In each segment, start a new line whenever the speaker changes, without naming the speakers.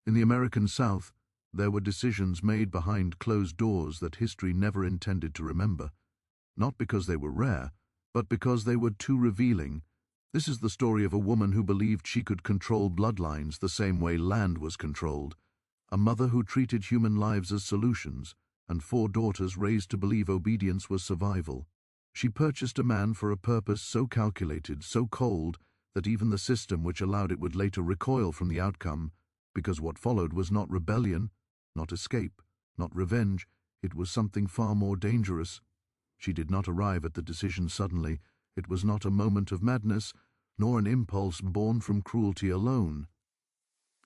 In the American South, there were decisions made behind closed doors that history never intended to remember, not because they were rare, but because they were too revealing. This is the story of a woman who believed she could control bloodlines the same way land was controlled, a mother who treated human lives as solutions, and 4 daughters raised to believe obedience was survival. She purchased a man for a purpose so calculated, so cold, that even the system which allowed it would later recoil from the outcome, because what followed was not rebellion, not escape, not revenge, it was something far more dangerous. She did not arrive at the decision suddenly. It was not a moment of madness, nor an impulse born from cruelty alone.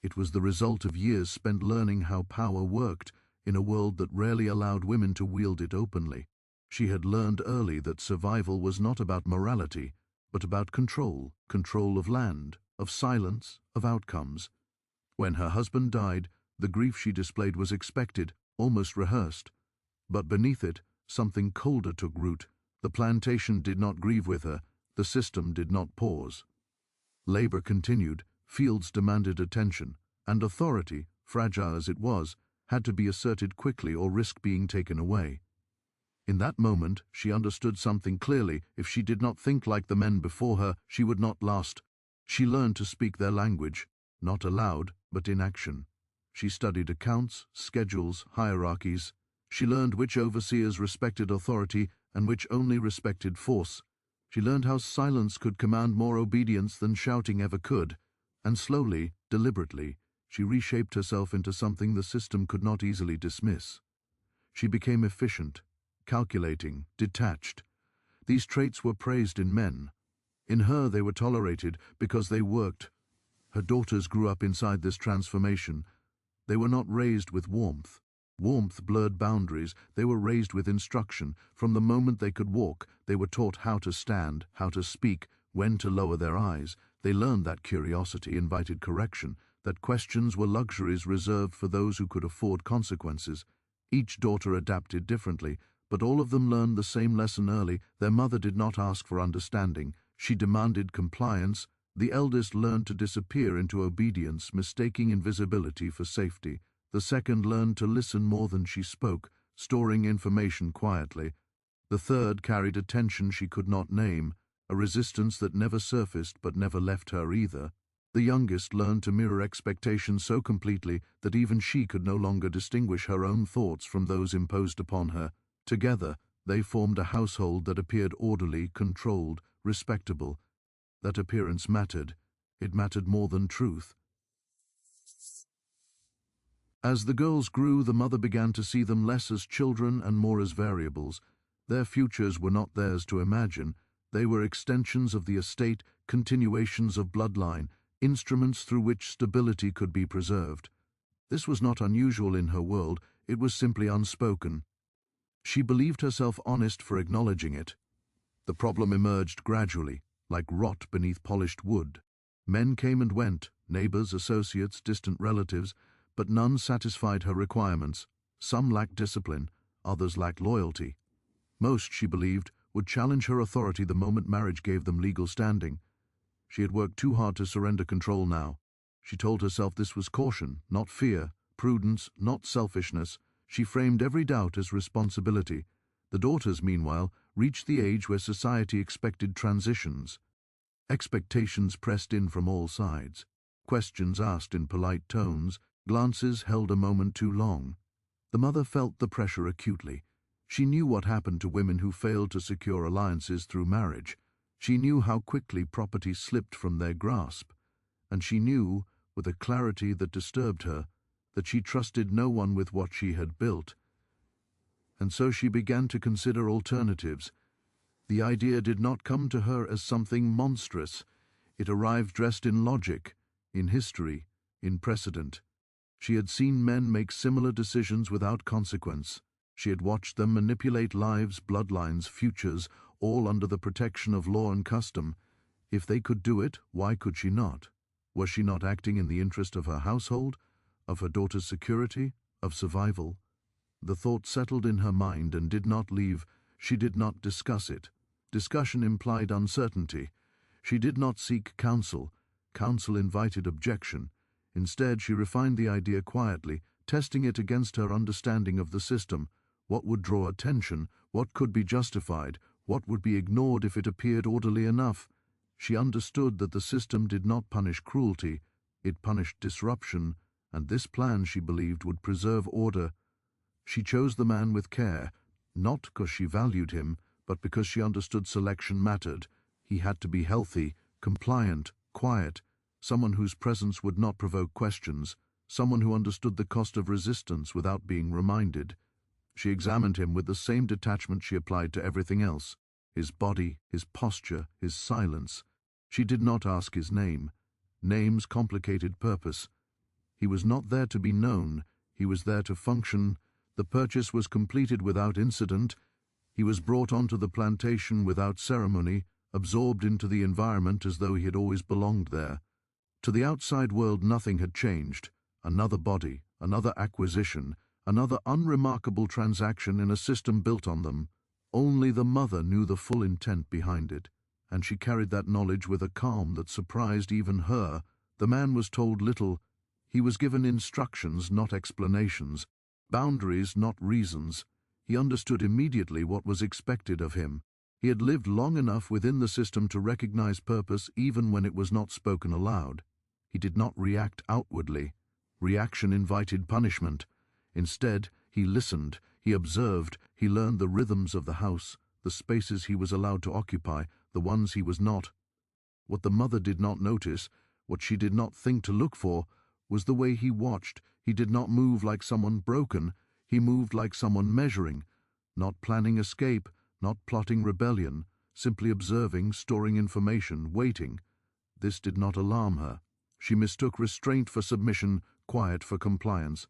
It was the result of years spent learning how power worked in a world that rarely allowed women to wield it openly. She had learned early that survival was not about morality, but about control of land, of silence, of outcomes. When her husband died, the grief she displayed was expected, almost rehearsed. But beneath it, something colder took root. The plantation did not grieve with her, the system did not pause. Labor continued, fields demanded attention, and authority, fragile as it was, had to be asserted quickly or risk being taken away. In that moment, she understood something clearly. If she did not think like the men before her, she would not last. She learned to speak their language, not aloud, but in action. She studied accounts, schedules, hierarchies. She learned which overseers respected authority and which only respected force. She learned how silence could command more obedience than shouting ever could, and slowly, deliberately, she reshaped herself into something the system could not easily dismiss. She became efficient, calculating, detached. These traits were praised in men. In her they were tolerated because they worked. Her daughters grew up inside this transformation. They were not raised with warmth. Warmth blurred boundaries. They were raised with instruction. From the moment they could walk, they were taught how to stand, how to speak, when to lower their eyes. They learned that curiosity invited correction, that questions were luxuries reserved for those who could afford consequences. Each daughter adapted differently, but all of them learned the same lesson early. Their mother did not ask for understanding. She demanded compliance. The eldest learned to disappear into obedience, mistaking invisibility for safety. The second learned to listen more than she spoke, storing information quietly. The third carried a tension she could not name, a resistance that never surfaced but never left her either. The youngest learned to mirror expectations so completely that even she could no longer distinguish her own thoughts from those imposed upon her. Together, they formed a household that appeared orderly, controlled, respectable. That appearance mattered. It mattered more than truth. As the girls grew, the mother began to see them less as children and more as variables. Their futures were not theirs to imagine. They were extensions of the estate, continuations of bloodline, instruments through which stability could be preserved. This was not unusual in her world, it was simply unspoken. She believed herself honest for acknowledging it. The problem emerged gradually, like rot beneath polished wood. Men came and went, neighbors, associates, distant relatives, but none satisfied her requirements. Some lacked discipline, others lacked loyalty. Most, she believed, would challenge her authority the moment marriage gave them legal standing. She had worked too hard to surrender control now. She told herself this was caution, not fear, prudence, not selfishness. She framed every doubt as responsibility. The daughters, meanwhile, reached the age where society expected transitions. Expectations pressed in from all sides. Questions asked in polite tones, glances held a moment too long. The mother felt the pressure acutely. She knew what happened to women who failed to secure alliances through marriage. She knew how quickly property slipped from their grasp. And she knew, with a clarity that disturbed her, that she trusted no one with what she had built. And so she began to consider alternatives. The idea did not come to her as something monstrous. It arrived dressed in logic, in history, in precedent. She had seen men make similar decisions without consequence. She had watched them manipulate lives, bloodlines, futures, all under the protection of law and custom. If they could do it, why could she not? Was she not acting in the interest of her household, of her daughter's security, of survival? The thought settled in her mind and did not leave. She did not discuss it. Discussion implied uncertainty. She did not seek counsel. Counsel invited objection. Instead, she refined the idea quietly, testing it against her understanding of the system. What would draw attention? What could be justified? What would be ignored if it appeared orderly enough? She understood that the system did not punish cruelty, it punished disruption, and this plan, she believed, would preserve order. She chose the man with care, not because she valued him, but because she understood selection mattered. He had to be healthy, compliant, quiet, someone whose presence would not provoke questions, someone who understood the cost of resistance without being reminded. She examined him with the same detachment she applied to everything else: his body, his posture, his silence. She did not ask his name. Names complicated purpose. He was not there to be known, he was there to function. The purchase was completed without incident. He was brought onto the plantation without ceremony, absorbed into the environment as though he had always belonged there. To the outside world nothing had changed. Another body, another acquisition, another unremarkable transaction in a system built on them. Only the mother knew the full intent behind it, and she carried that knowledge with a calm that surprised even her. The man was told little. He was given instructions, not explanations, boundaries, not reasons. He understood immediately what was expected of him. He had lived long enough within the system to recognize purpose even when it was not spoken aloud. He did not react outwardly. Reaction invited punishment. Instead, he listened, he observed, he learned the rhythms of the house, the spaces he was allowed to occupy, the ones he was not. What the mother did not notice, what she did not think to look for, was the way he watched. He did not move like someone broken, he moved like someone measuring, not planning escape, not plotting rebellion, simply observing, storing information, waiting. This did not alarm her. She mistook restraint for submission, quiet for compliance.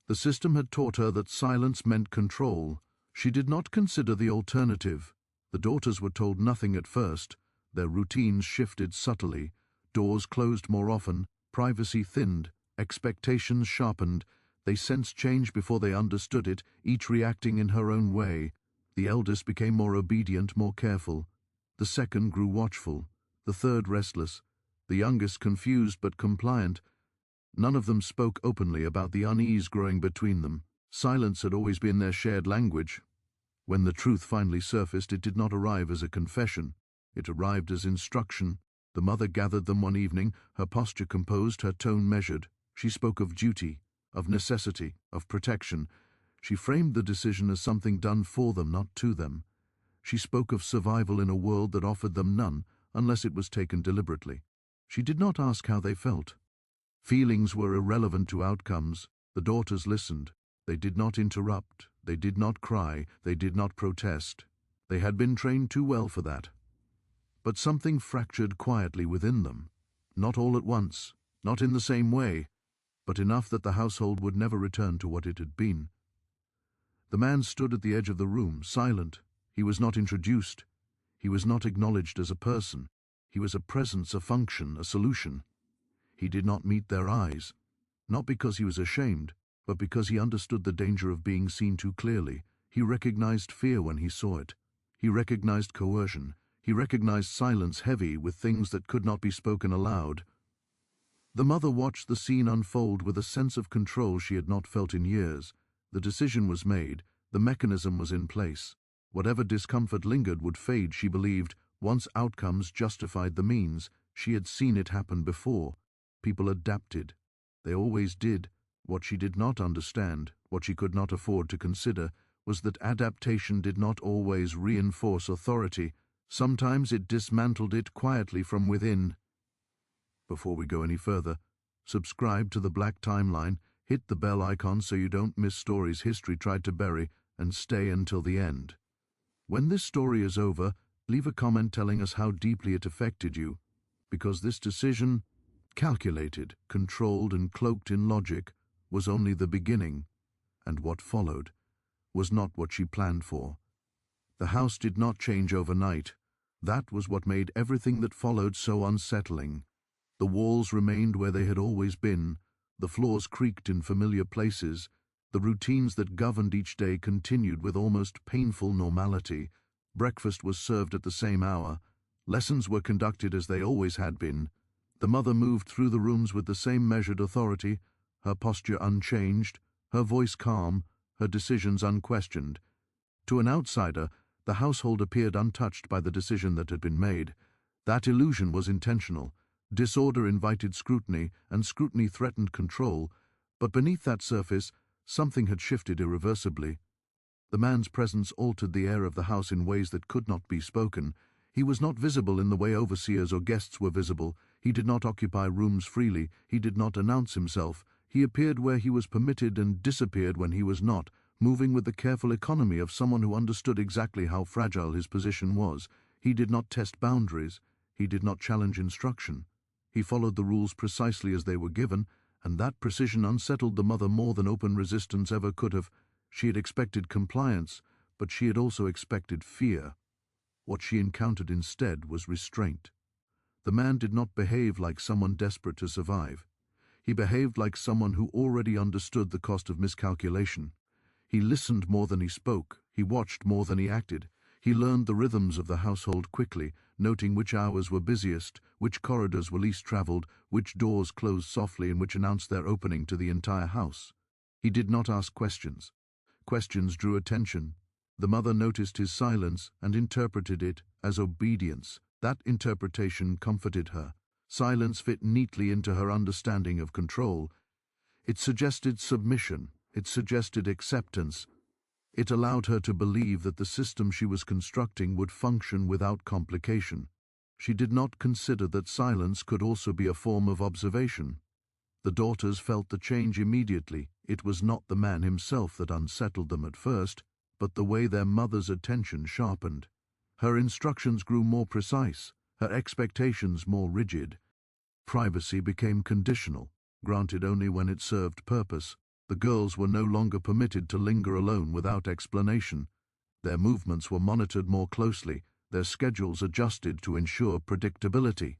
The system had taught her that silence meant control. She did not consider the alternative. The daughters were told nothing at first. Their routines shifted subtly. Doors closed more often, privacy thinned, expectations sharpened. They sensed change before they understood it, each reacting in her own way. The eldest became more obedient, more careful. The second grew watchful. The third restless. The youngest confused but compliant. None of them spoke openly about the unease growing between them. Silence had always been their shared language. When the truth finally surfaced, it did not arrive as a confession. It arrived as instruction. The mother gathered them one evening, her posture composed, her tone measured. She spoke of duty, of necessity, of protection. She framed the decision as something done for them, not to them. She spoke of survival in a world that offered them none, unless it was taken deliberately. She did not ask how they felt. Feelings were irrelevant to outcomes. The daughters listened. They did not interrupt. They did not cry. They did not protest. They had been trained too well for that. But something fractured quietly within them. Not all at once, not in the same way, but enough that the household would never return to what it had been. The man stood at the edge of the room, silent. He was not introduced. He was not acknowledged as a person. He was a presence, a function, a solution. He did not meet their eyes, not because he was ashamed, but because he understood the danger of being seen too clearly. He recognized fear when he saw it. He recognized coercion. He recognized silence heavy with things that could not be spoken aloud. The mother watched the scene unfold with a sense of control she had not felt in years. The decision was made. The mechanism was in place. Whatever discomfort lingered would fade, she believed, once outcomes justified the means. She had seen it happen before. People adapted. They always did. What she did not understand, what she could not afford to consider, was that adaptation did not always reinforce authority. Sometimes it dismantled it quietly from within. Before we go any further, subscribe to the Black Timeline, hit the bell icon so you don't miss stories history tried to bury, and stay until the end. When this story is over, leave a comment telling us how deeply it affected you, because this decision, calculated, controlled, and cloaked in logic, was only the beginning, and what followed was not what she planned for. The house did not change overnight. That was what made everything that followed so unsettling. The walls remained where they had always been. The floors creaked in familiar places. The routines that governed each day continued with almost painful normality. Breakfast was served at the same hour. Lessons were conducted as they always had been. The mother moved through the rooms with the same measured authority, her posture unchanged, her voice calm, her decisions unquestioned. To an outsider, the household appeared untouched by the decision that had been made. That illusion was intentional. Disorder invited scrutiny, and scrutiny threatened control, but beneath that surface, something had shifted irreversibly. The man's presence altered the air of the house in ways that could not be spoken. He was not visible in the way overseers or guests were visible. He did not occupy rooms freely. He did not announce himself. He appeared where he was permitted and disappeared when he was not, moving with the careful economy of someone who understood exactly how fragile his position was. He did not test boundaries. He did not challenge instruction. He followed the rules precisely as they were given, and that precision unsettled the mother more than open resistance ever could have. She had expected compliance, but she had also expected fear. What she encountered instead was restraint. The man did not behave like someone desperate to survive. He behaved like someone who already understood the cost of miscalculation. He listened more than he spoke. He watched more than he acted. He learned the rhythms of the household quickly, noting which hours were busiest, which corridors were least traveled, which doors closed softly and which announced their opening to the entire house. He did not ask questions. Questions drew attention. The mother noticed his silence and interpreted it as obedience. That interpretation comforted her. Silence fit neatly into her understanding of control. It suggested submission. It suggested acceptance. It allowed her to believe that the system she was constructing would function without complication. She did not consider that silence could also be a form of observation. The daughters felt the change immediately. It was not the man himself that unsettled them at first, but the way their mother's attention sharpened. Her instructions grew more precise, her expectations more rigid. Privacy became conditional, granted only when it served purpose. The girls were no longer permitted to linger alone without explanation. Their movements were monitored more closely, their schedules adjusted to ensure predictability.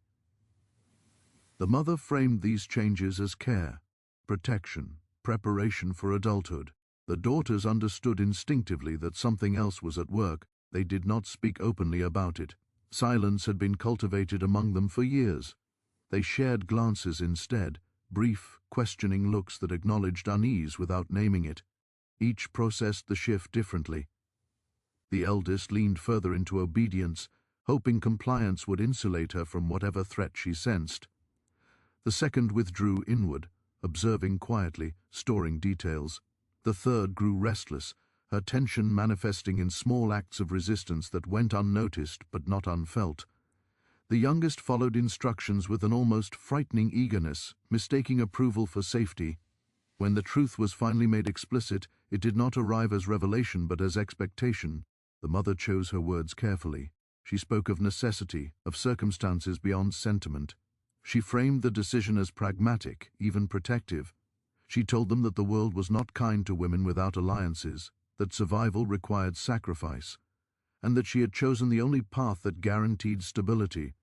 The mother framed these changes as care, protection, preparation for adulthood. The daughters understood instinctively that something else was at work. They did not speak openly about it. Silence had been cultivated among them for years. They shared glances instead, brief, questioning looks that acknowledged unease without naming it. Each processed the shift differently. The eldest leaned further into obedience, hoping compliance would insulate her from whatever threat she sensed. The second withdrew inward, observing quietly, storing details. The third grew restless, her tension manifesting in small acts of resistance that went unnoticed but not unfelt. The youngest followed instructions with an almost frightening eagerness, mistaking approval for safety. When the truth was finally made explicit, it did not arrive as revelation but as expectation. The mother chose her words carefully. She spoke of necessity, of circumstances beyond sentiment. She framed the decision as pragmatic, even protective. She told them that the world was not kind to women without alliances, that survival required sacrifice, and that she had chosen the only path that guaranteed stability.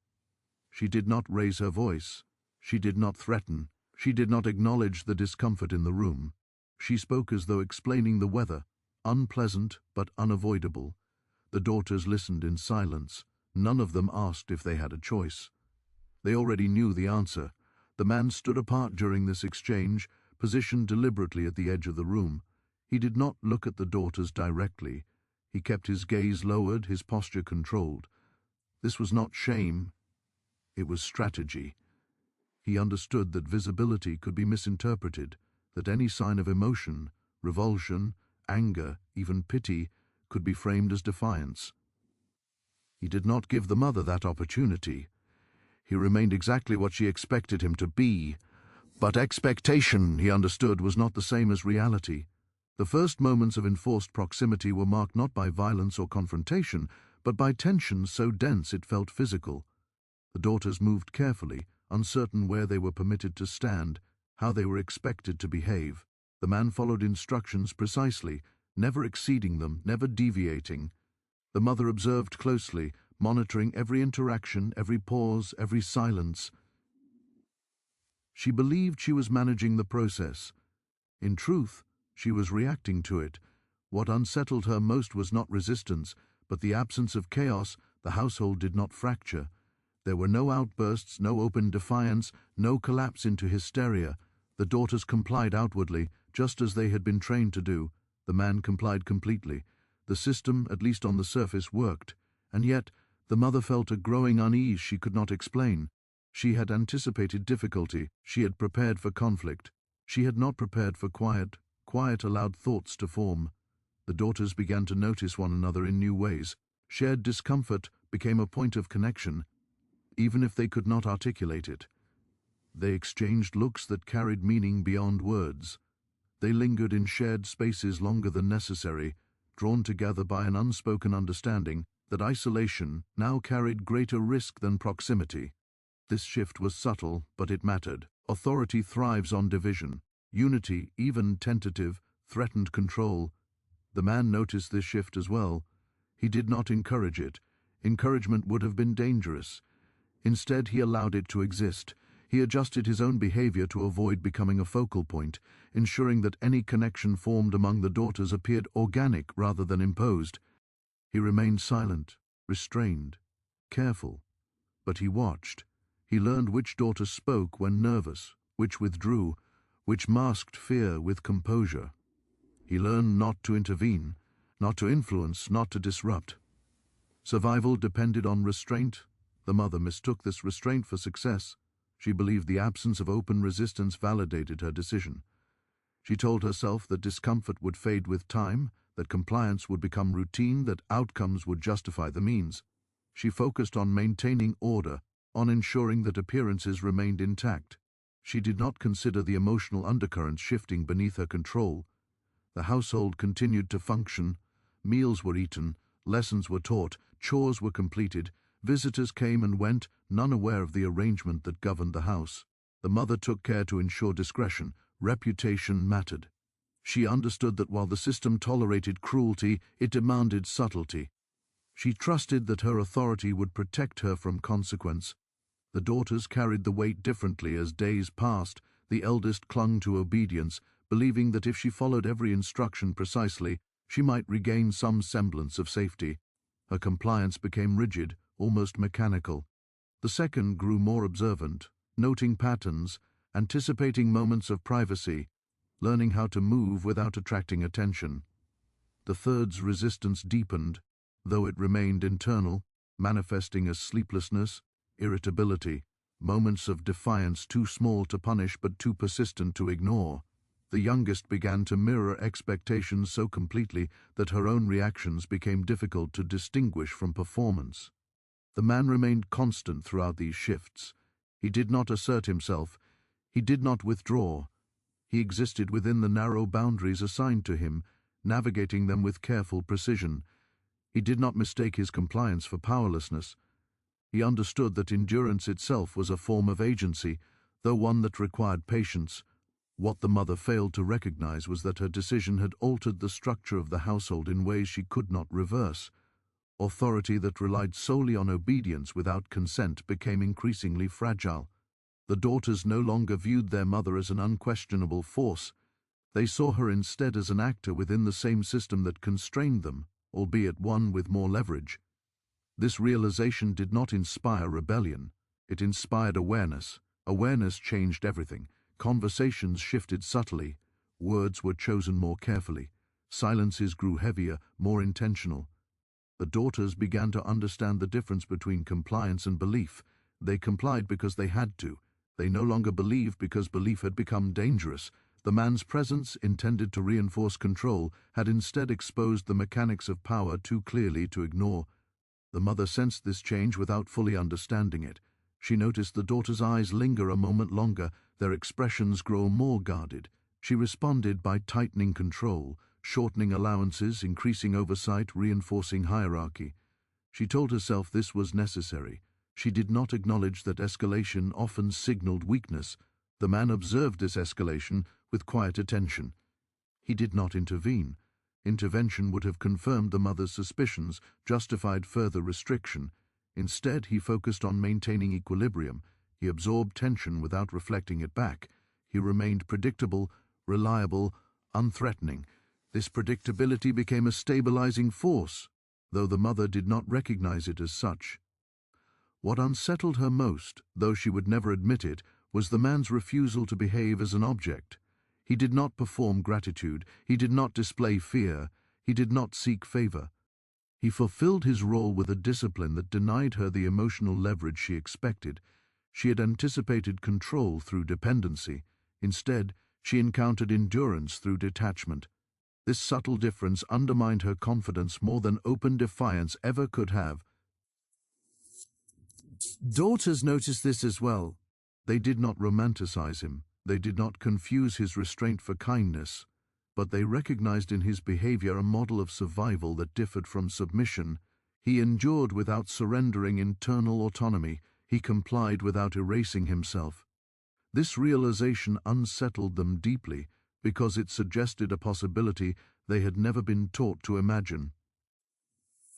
She did not raise her voice. She did not threaten. She did not acknowledge the discomfort in the room. She spoke as though explaining the weather, unpleasant but unavoidable. The daughters listened in silence. None of them asked if they had a choice. They already knew the answer. The man stood apart during this exchange, positioned deliberately at the edge of the room. He did not look at the daughters directly. He kept his gaze lowered, his posture controlled. This was not shame. It was strategy. He understood that visibility could be misinterpreted, that any sign of emotion, revulsion, anger, even pity, could be framed as defiance. He did not give the mother that opportunity. He remained exactly what she expected him to be. But expectation, he understood, was not the same as reality. The first moments of enforced proximity were marked not by violence or confrontation, but by tension so dense it felt physical. The daughters moved carefully, uncertain where they were permitted to stand, how they were expected to behave. The man followed instructions precisely, never exceeding them, never deviating. The mother observed closely, monitoring every interaction, every pause, every silence. She believed she was managing the process. In truth, she was reacting to it. What unsettled her most was not resistance, but the absence of chaos. The household did not fracture. There were no outbursts, no open defiance, no collapse into hysteria. The daughters complied outwardly, just as they had been trained to do. The man complied completely. The system, at least on the surface, worked. And yet, the mother felt a growing unease she could not explain. She had anticipated difficulty. She had prepared for conflict. She had not prepared for quiet. Quiet allowed thoughts to form. The daughters began to notice one another in new ways. Shared discomfort became a point of connection, even if they could not articulate it. They exchanged looks that carried meaning beyond words. They lingered in shared spaces longer than necessary, drawn together by an unspoken understanding that isolation now carried greater risk than proximity. This shift was subtle, but it mattered. Authority thrives on division. Unity, even tentative, threatened control. The man noticed this shift as well. He did not encourage it. Encouragement would have been dangerous. Instead, he allowed it to exist. He adjusted his own behavior to avoid becoming a focal point, ensuring that any connection formed among the daughters appeared organic rather than imposed. He remained silent, restrained, careful. But he watched. He learned which daughter spoke when nervous, which withdrew, which masked fear with composure. He learned not to intervene, not to influence, not to disrupt. Survival depended on restraint. The mother mistook this restraint for success. She believed the absence of open resistance validated her decision. She told herself that discomfort would fade with time, that compliance would become routine, that outcomes would justify the means. She focused on maintaining order, on ensuring that appearances remained intact. She did not consider the emotional undercurrents shifting beneath her control. The household continued to function. Meals were eaten, lessons were taught, chores were completed. Visitors came and went, none aware of the arrangement that governed the house. The mother took care to ensure discretion. Reputation mattered. She understood that while the system tolerated cruelty, it demanded subtlety. She trusted that her authority would protect her from consequence. The daughters carried the weight differently as days passed. The eldest clung to obedience, believing that if she followed every instruction precisely, she might regain some semblance of safety. Her compliance became rigid, almost mechanical. The second grew more observant, noting patterns, anticipating moments of privacy, learning how to move without attracting attention. The third's resistance deepened, though it remained internal, manifesting as sleeplessness, irritability, moments of defiance too small to punish but too persistent to ignore. The youngest began to mirror expectations so completely that her own reactions became difficult to distinguish from performance. The man remained constant throughout these shifts. He did not assert himself. He did not withdraw. He existed within the narrow boundaries assigned to him, navigating them with careful precision. He did not mistake his compliance for powerlessness. He understood that endurance itself was a form of agency, though one that required patience. What the mother failed to recognize was that her decision had altered the structure of the household in ways she could not reverse. Authority that relied solely on obedience without consent became increasingly fragile. The daughters no longer viewed their mother as an unquestionable force. They saw her instead as an actor within the same system that constrained them, albeit one with more leverage. This realization did not inspire rebellion. It inspired awareness. Awareness changed everything. Conversations shifted subtly. Words were chosen more carefully. Silences grew heavier, more intentional. The daughters began to understand the difference between compliance and belief. They complied because they had to. They no longer believed because belief had become dangerous. The man's presence, intended to reinforce control, had instead exposed the mechanics of power too clearly to ignore. The mother sensed this change without fully understanding it. She noticed the daughter's eyes linger a moment longer, their expressions grow more guarded. She responded by tightening control, shortening allowances, increasing oversight, reinforcing hierarchy. She told herself this was necessary. She did not acknowledge that escalation often signaled weakness. The man observed this escalation with quiet attention. He did not intervene. Intervention would have confirmed the mother's suspicions, justified further restriction. Instead, he focused on maintaining equilibrium. He absorbed tension without reflecting it back. He remained predictable, reliable, unthreatening. This predictability became a stabilizing force, though the mother did not recognize it as such. What unsettled her most, though she would never admit it, was the man's refusal to behave as an object. He did not perform gratitude, he did not display fear, he did not seek favor. He fulfilled his role with a discipline that denied her the emotional leverage she expected. She had anticipated control through dependency. Instead, she encountered endurance through detachment. This subtle difference undermined her confidence more than open defiance ever could have. Daughters noticed this as well. They did not romanticize him. They did not confuse his restraint for kindness. But they recognized in his behavior a model of survival that differed from submission. He endured without surrendering internal autonomy. He complied without erasing himself. This realization unsettled them deeply because it suggested a possibility they had never been taught to imagine.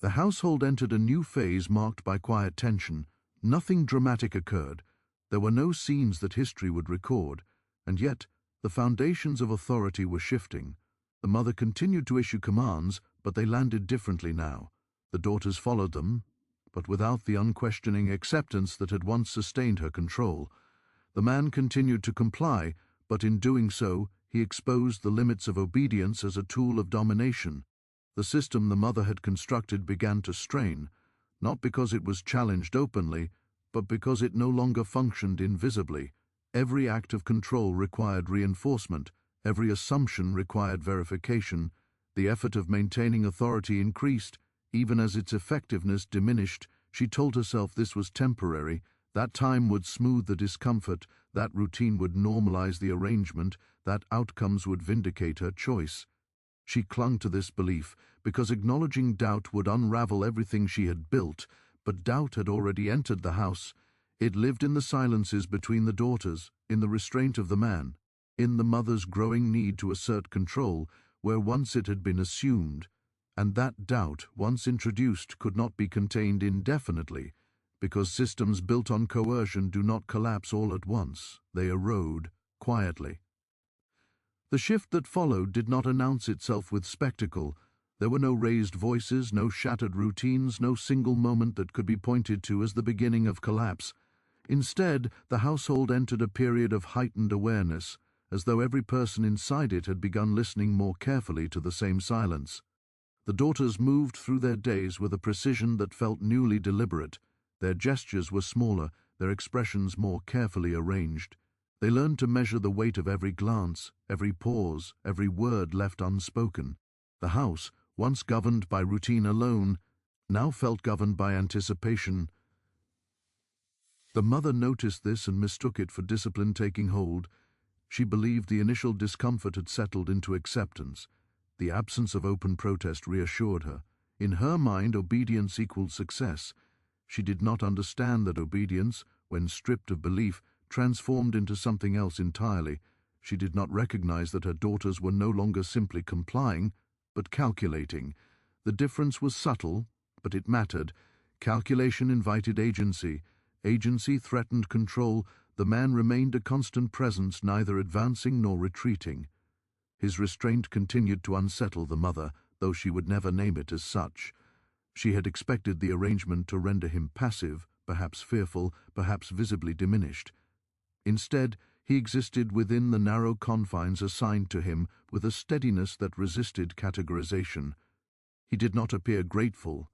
The household entered a new phase marked by quiet tension. Nothing dramatic occurred. There were no scenes that history would record, and yet the foundations of authority were shifting. The mother continued to issue commands, but they landed differently now. The daughters followed them, but without the unquestioning acceptance that had once sustained her control. The man continued to comply, but in doing so, he exposed the limits of obedience as a tool of domination. The system the mother had constructed began to strain, not because it was challenged openly, but because it no longer functioned invisibly. Every act of control required reinforcement, every assumption required verification. The effort of maintaining authority increased, even as its effectiveness diminished. She told herself this was temporary. That time would smooth the discomfort, that routine would normalize the arrangement, that outcomes would vindicate her choice. She clung to this belief because acknowledging doubt would unravel everything she had built, but doubt had already entered the house. It lived in the silences between the daughters, in the restraint of the man, in the mother's growing need to assert control where once it had been assumed. And that doubt, once introduced, could not be contained indefinitely, because systems built on coercion do not collapse all at once. They erode quietly. The shift that followed did not announce itself with spectacle. There were no raised voices, no shattered routines, no single moment that could be pointed to as the beginning of collapse. Instead, the household entered a period of heightened awareness, as though every person inside it had begun listening more carefully to the same silence. The daughters moved through their days with a precision that felt newly deliberate. Their gestures were smaller, their expressions more carefully arranged. They learned to measure the weight of every glance, every pause, every word left unspoken. The house, once governed by routine alone, now felt governed by anticipation. The mother noticed this and mistook it for discipline taking hold. She believed the initial discomfort had settled into acceptance. The absence of open protest reassured her. In her mind, obedience equaled success. She did not understand that obedience, when stripped of belief, transformed into something else entirely. She did not recognize that her daughters were no longer simply complying, but calculating. The difference was subtle, but it mattered. Calculation invited agency. Agency threatened control. The man remained a constant presence, neither advancing nor retreating. His restraint continued to unsettle the mother, though she would never name it as such. She had expected the arrangement to render him passive, perhaps fearful, perhaps visibly diminished. Instead, he existed within the narrow confines assigned to him with a steadiness that resisted categorization. He did not appear grateful.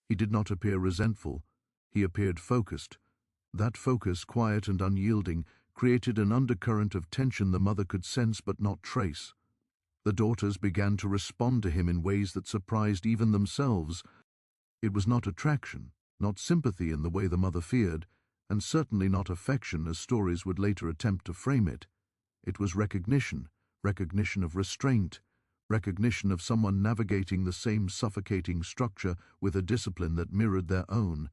He did not appear resentful. He appeared focused. That focus, quiet and unyielding, created an undercurrent of tension the mother could sense but not trace. The daughters began to respond to him in ways that surprised even themselves. It was not attraction, not sympathy in the way the mother feared, and certainly not affection as stories would later attempt to frame it. It was recognition, recognition of restraint, recognition of someone navigating the same suffocating structure with a discipline that mirrored their own.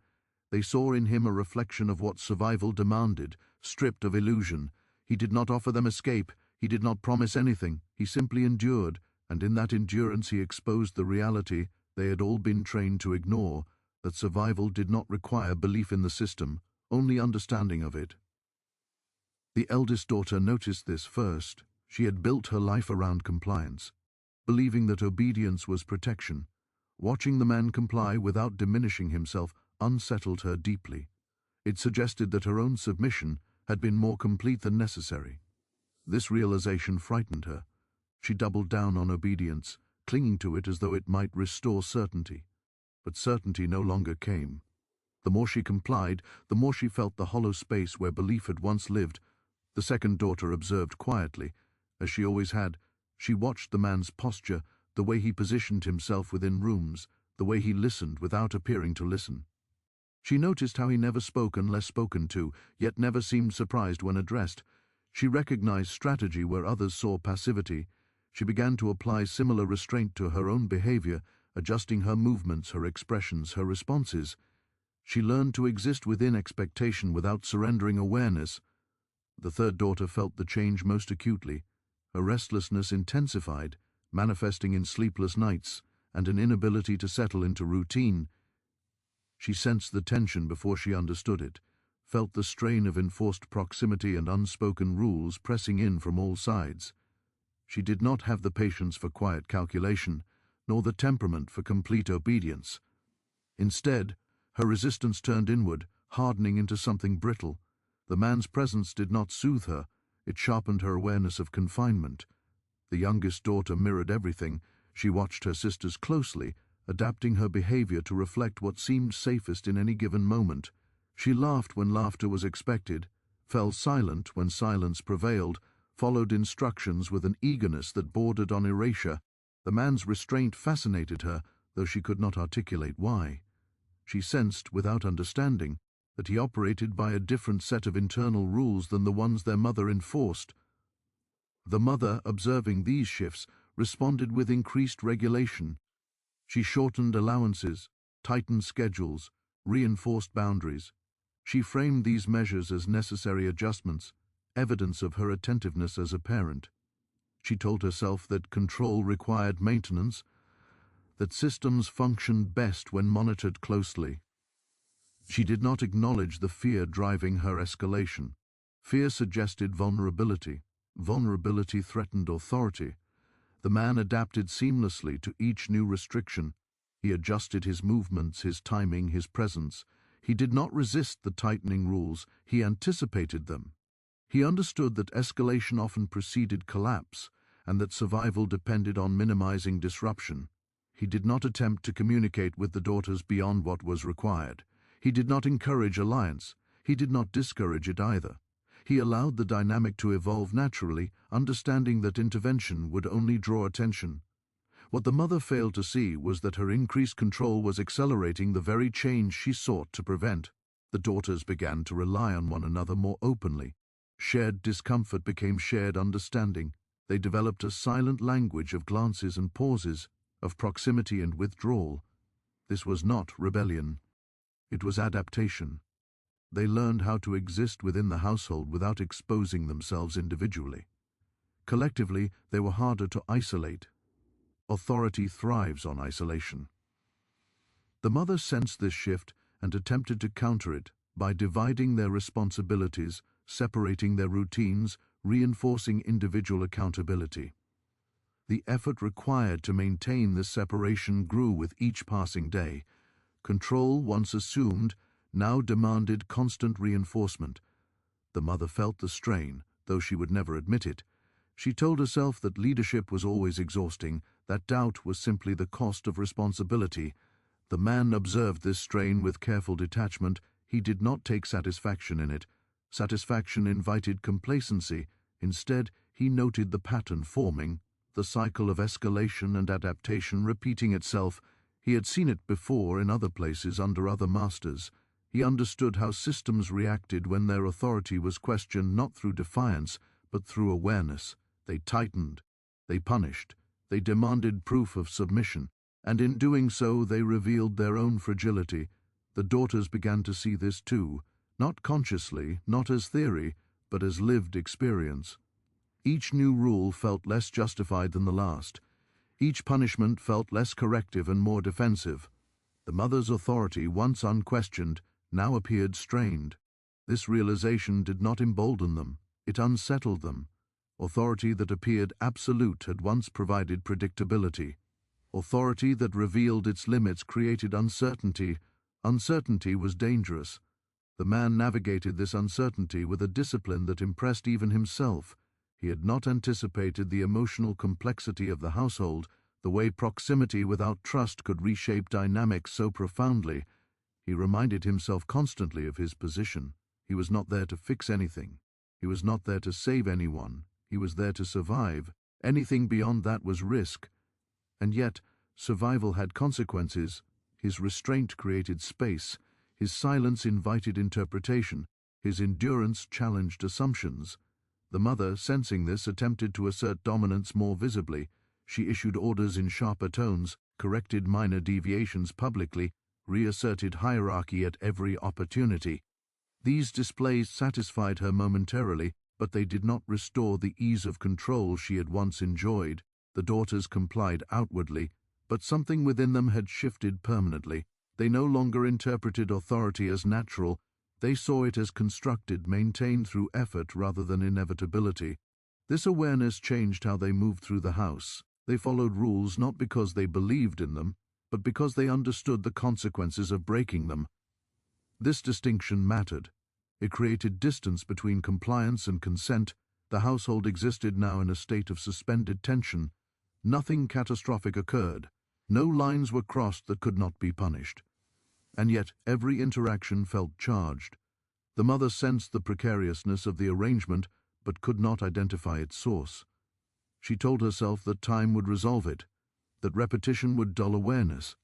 They saw in him a reflection of what survival demanded, stripped of illusion. He did not offer them escape. He did not promise anything. He simply endured, and in that endurance he exposed the reality they had all been trained to ignore, that survival did not require belief in the system, only understanding of it. The eldest daughter noticed this first. She had built her life around compliance, believing that obedience was protection. Watching the man comply without diminishing himself unsettled her deeply. It suggested that her own submission had been more complete than necessary. This realization frightened her. She doubled down on obedience, clinging to it as though it might restore certainty. But certainty no longer came. The more she complied, the more she felt the hollow space where belief had once lived. The second daughter observed quietly, as she always had. She watched the man's posture, the way he positioned himself within rooms, the way he listened without appearing to listen. She noticed how he never spoke unless spoken to, yet never seemed surprised when addressed. She recognized strategy where others saw passivity. She began to apply similar restraint to her own behavior, adjusting her movements, her expressions, her responses. She learned to exist within expectation without surrendering awareness. The third daughter felt the change most acutely. Her restlessness intensified, manifesting in sleepless nights and an inability to settle into routine. She sensed the tension before she understood it, felt the strain of enforced proximity and unspoken rules pressing in from all sides. She did not have the patience for quiet calculation, nor the temperament for complete obedience. Instead, her resistance turned inward, hardening into something brittle. The man's presence did not soothe her, it sharpened her awareness of confinement. The youngest daughter mirrored everything. She watched her sisters closely, adapting her behavior to reflect what seemed safest in any given moment. She laughed when laughter was expected, fell silent when silence prevailed, followed instructions with an eagerness that bordered on erasure. The man's restraint fascinated her, though she could not articulate why. She sensed, without understanding, that he operated by a different set of internal rules than the ones their mother enforced. The mother, observing these shifts, responded with increased regulation. She shortened allowances, tightened schedules, reinforced boundaries. She framed these measures as necessary adjustments, evidence of her attentiveness as a parent. She told herself that control required maintenance, that systems functioned best when monitored closely. She did not acknowledge the fear driving her escalation. Fear suggested vulnerability. Vulnerability threatened authority. The man adapted seamlessly to each new restriction. He adjusted his movements, his timing, his presence. He did not resist the tightening rules, he anticipated them. He understood that escalation often preceded collapse, and that survival depended on minimizing disruption. He did not attempt to communicate with the daughters beyond what was required. He did not encourage alliance. He did not discourage it either. He allowed the dynamic to evolve naturally, understanding that intervention would only draw attention. What the mother failed to see was that her increased control was accelerating the very change she sought to prevent. The daughters began to rely on one another more openly. Shared discomfort became shared understanding. They developed a silent language of glances and pauses, of proximity and withdrawal. This was not rebellion. It was adaptation. They learned how to exist within the household without exposing themselves individually. Collectively, they were harder to isolate. Authority thrives on isolation. The mother sensed this shift and attempted to counter it by dividing their responsibilities, separating their routines, reinforcing individual accountability. The effort required to maintain this separation grew with each passing day. Control, once assumed, now demanded constant reinforcement. The mother felt the strain, though she would never admit it. She told herself that leadership was always exhausting, that doubt was simply the cost of responsibility. The man observed this strain with careful detachment. He did not take satisfaction in it. Satisfaction invited complacency. Instead, he noted the pattern forming, the cycle of escalation and adaptation repeating itself. He had seen it before in other places under other masters. He understood how systems reacted when their authority was questioned not through defiance, but through awareness. They tightened, they punished, they demanded proof of submission, and in doing so they revealed their own fragility. The daughters began to see this too, not consciously, not as theory, but as lived experience. Each new rule felt less justified than the last. Each punishment felt less corrective and more defensive. The mother's authority, once unquestioned, now appeared strained. This realization did not embolden them, it unsettled them. Authority that appeared absolute had once provided predictability. Authority that revealed its limits created uncertainty. Uncertainty was dangerous. The man navigated this uncertainty with a discipline that impressed even himself. He had not anticipated the emotional complexity of the household, the way proximity without trust could reshape dynamics so profoundly. He reminded himself constantly of his position. He was not there to fix anything. He was not there to save anyone. He was there to survive. Anything beyond that was risk. And yet, survival had consequences. His restraint created space. His silence invited interpretation. His endurance challenged assumptions. The mother, sensing this, attempted to assert dominance more visibly. She issued orders in sharper tones, corrected minor deviations publicly, reasserted hierarchy at every opportunity. These displays satisfied her momentarily, but they did not restore the ease of control she had once enjoyed. The daughters complied outwardly, but something within them had shifted permanently. They no longer interpreted authority as natural. They saw it as constructed, maintained through effort rather than inevitability. This awareness changed how they moved through the house. They followed rules not because they believed in them, but because they understood the consequences of breaking them. This distinction mattered. It created distance between compliance and consent. The household existed now in a state of suspended tension. Nothing catastrophic occurred. No lines were crossed that could not be punished. And yet every interaction felt charged. The mother sensed the precariousness of the arrangement, but could not identify its source. She told herself that time would resolve it, that repetition would dull awareness,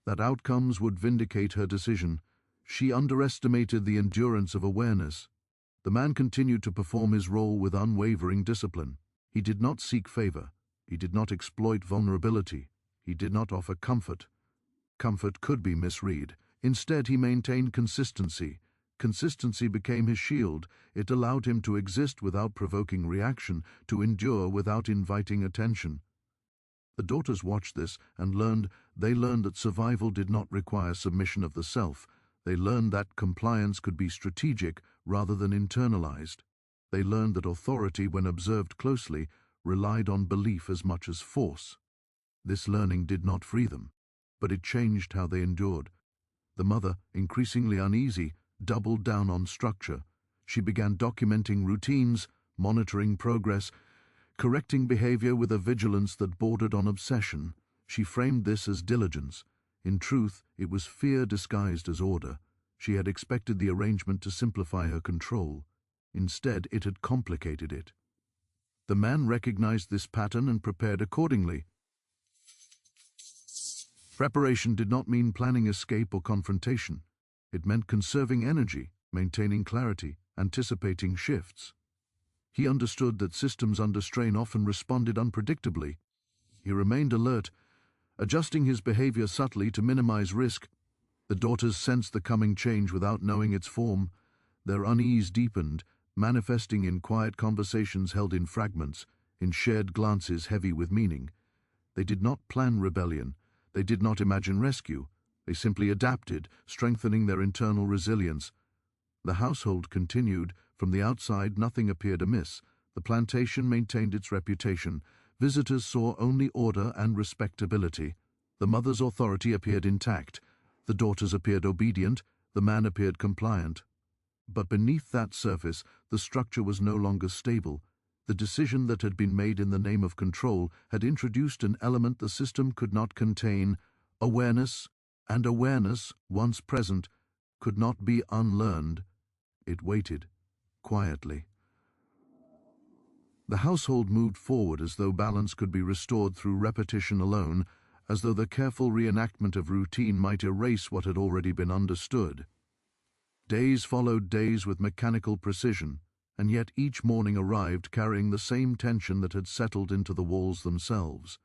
that outcomes would vindicate her decision. She underestimated the endurance of awareness. The man continued to perform his role with unwavering discipline. He did not seek favor. He did not exploit vulnerability. He did not offer comfort. Comfort could be misread. Instead, he maintained consistency. Consistency became his shield. It allowed him to exist without provoking reaction, to endure without inviting attention. The daughters watched this and learned that survival did not require submission of the self. They learned that compliance could be strategic rather than internalized. They learned that authority, when observed closely, relied on belief as much as force. This learning did not free them, but it changed how they endured. The mother, increasingly uneasy, doubled down on structure. She began documenting routines, monitoring progress, correcting behavior with a vigilance that bordered on obsession. She framed this as diligence. In truth, it was fear disguised as order. She had expected the arrangement to simplify her control. Instead, it had complicated it. The man recognized this pattern and prepared accordingly. Preparation did not mean planning escape or confrontation. It meant conserving energy, maintaining clarity, anticipating shifts. He understood that systems under strain often responded unpredictably. He remained alert, adjusting his behavior subtly to minimize risk. The daughters sensed the coming change without knowing its form. Their unease deepened, manifesting in quiet conversations held in fragments, in shared glances heavy with meaning. They did not plan rebellion. They did not imagine rescue. They simply adapted, strengthening their internal resilience. The household continued. From the outside, nothing appeared amiss. The plantation maintained its reputation. Visitors saw only order and respectability. The mother's authority appeared intact. The daughters appeared obedient. The man appeared compliant. But beneath that surface, the structure was no longer stable. The decision that had been made in the name of control had introduced an element the system could not contain: awareness, and awareness, once present, could not be unlearned. It waited, quietly. The household moved forward as though balance could be restored through repetition alone, as though the careful reenactment of routine might erase what had already been understood. Days followed days with mechanical precision, and yet each morning arrived carrying the same tension that had settled into the walls themselves.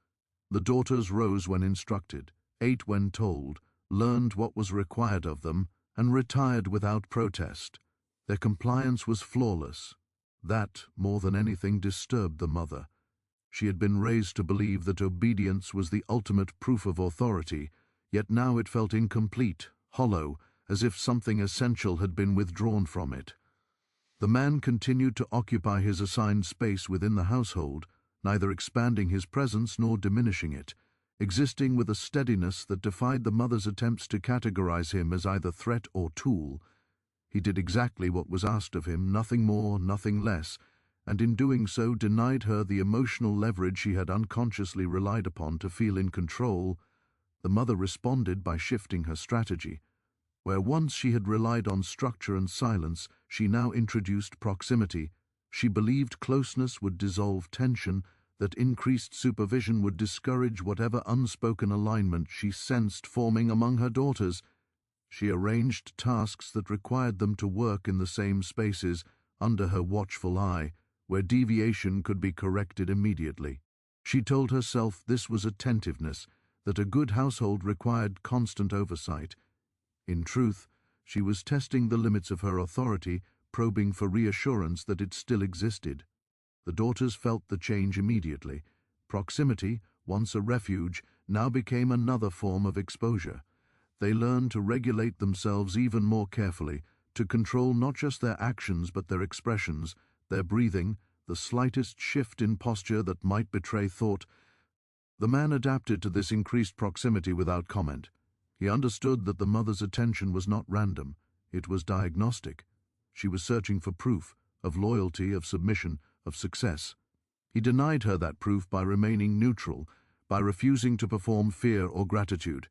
The daughters rose when instructed, ate when told, learned what was required of them, and retired without protest. Their compliance was flawless. That, more than anything, disturbed the mother. She had been raised to believe that obedience was the ultimate proof of authority, yet now it felt incomplete, hollow, as if something essential had been withdrawn from it. The man continued to occupy his assigned space within the household, neither expanding his presence nor diminishing it, existing with a steadiness that defied the mother's attempts to categorize him as either threat or tool. He did exactly what was asked of him, nothing more, nothing less, and in doing so denied her the emotional leverage she had unconsciously relied upon to feel in control. The mother responded by shifting her strategy. Where once she had relied on structure and silence, she now introduced proximity. She believed closeness would dissolve tension, that increased supervision would discourage whatever unspoken alignment she sensed forming among her daughters. She arranged tasks that required them to work in the same spaces, under her watchful eye, where deviation could be corrected immediately. She told herself this was attentiveness, that a good household required constant oversight. In truth, she was testing the limits of her authority, probing for reassurance that it still existed. The daughters felt the change immediately. Proximity, once a refuge, now became another form of exposure. They learned to regulate themselves even more carefully, to control not just their actions but their expressions, their breathing, the slightest shift in posture that might betray thought. The man adapted to this increased proximity without comment. He understood that the mother's attention was not random, it was diagnostic. She was searching for proof, of loyalty, of submission, of success. He denied her that proof by remaining neutral, by refusing to perform fear or gratitude.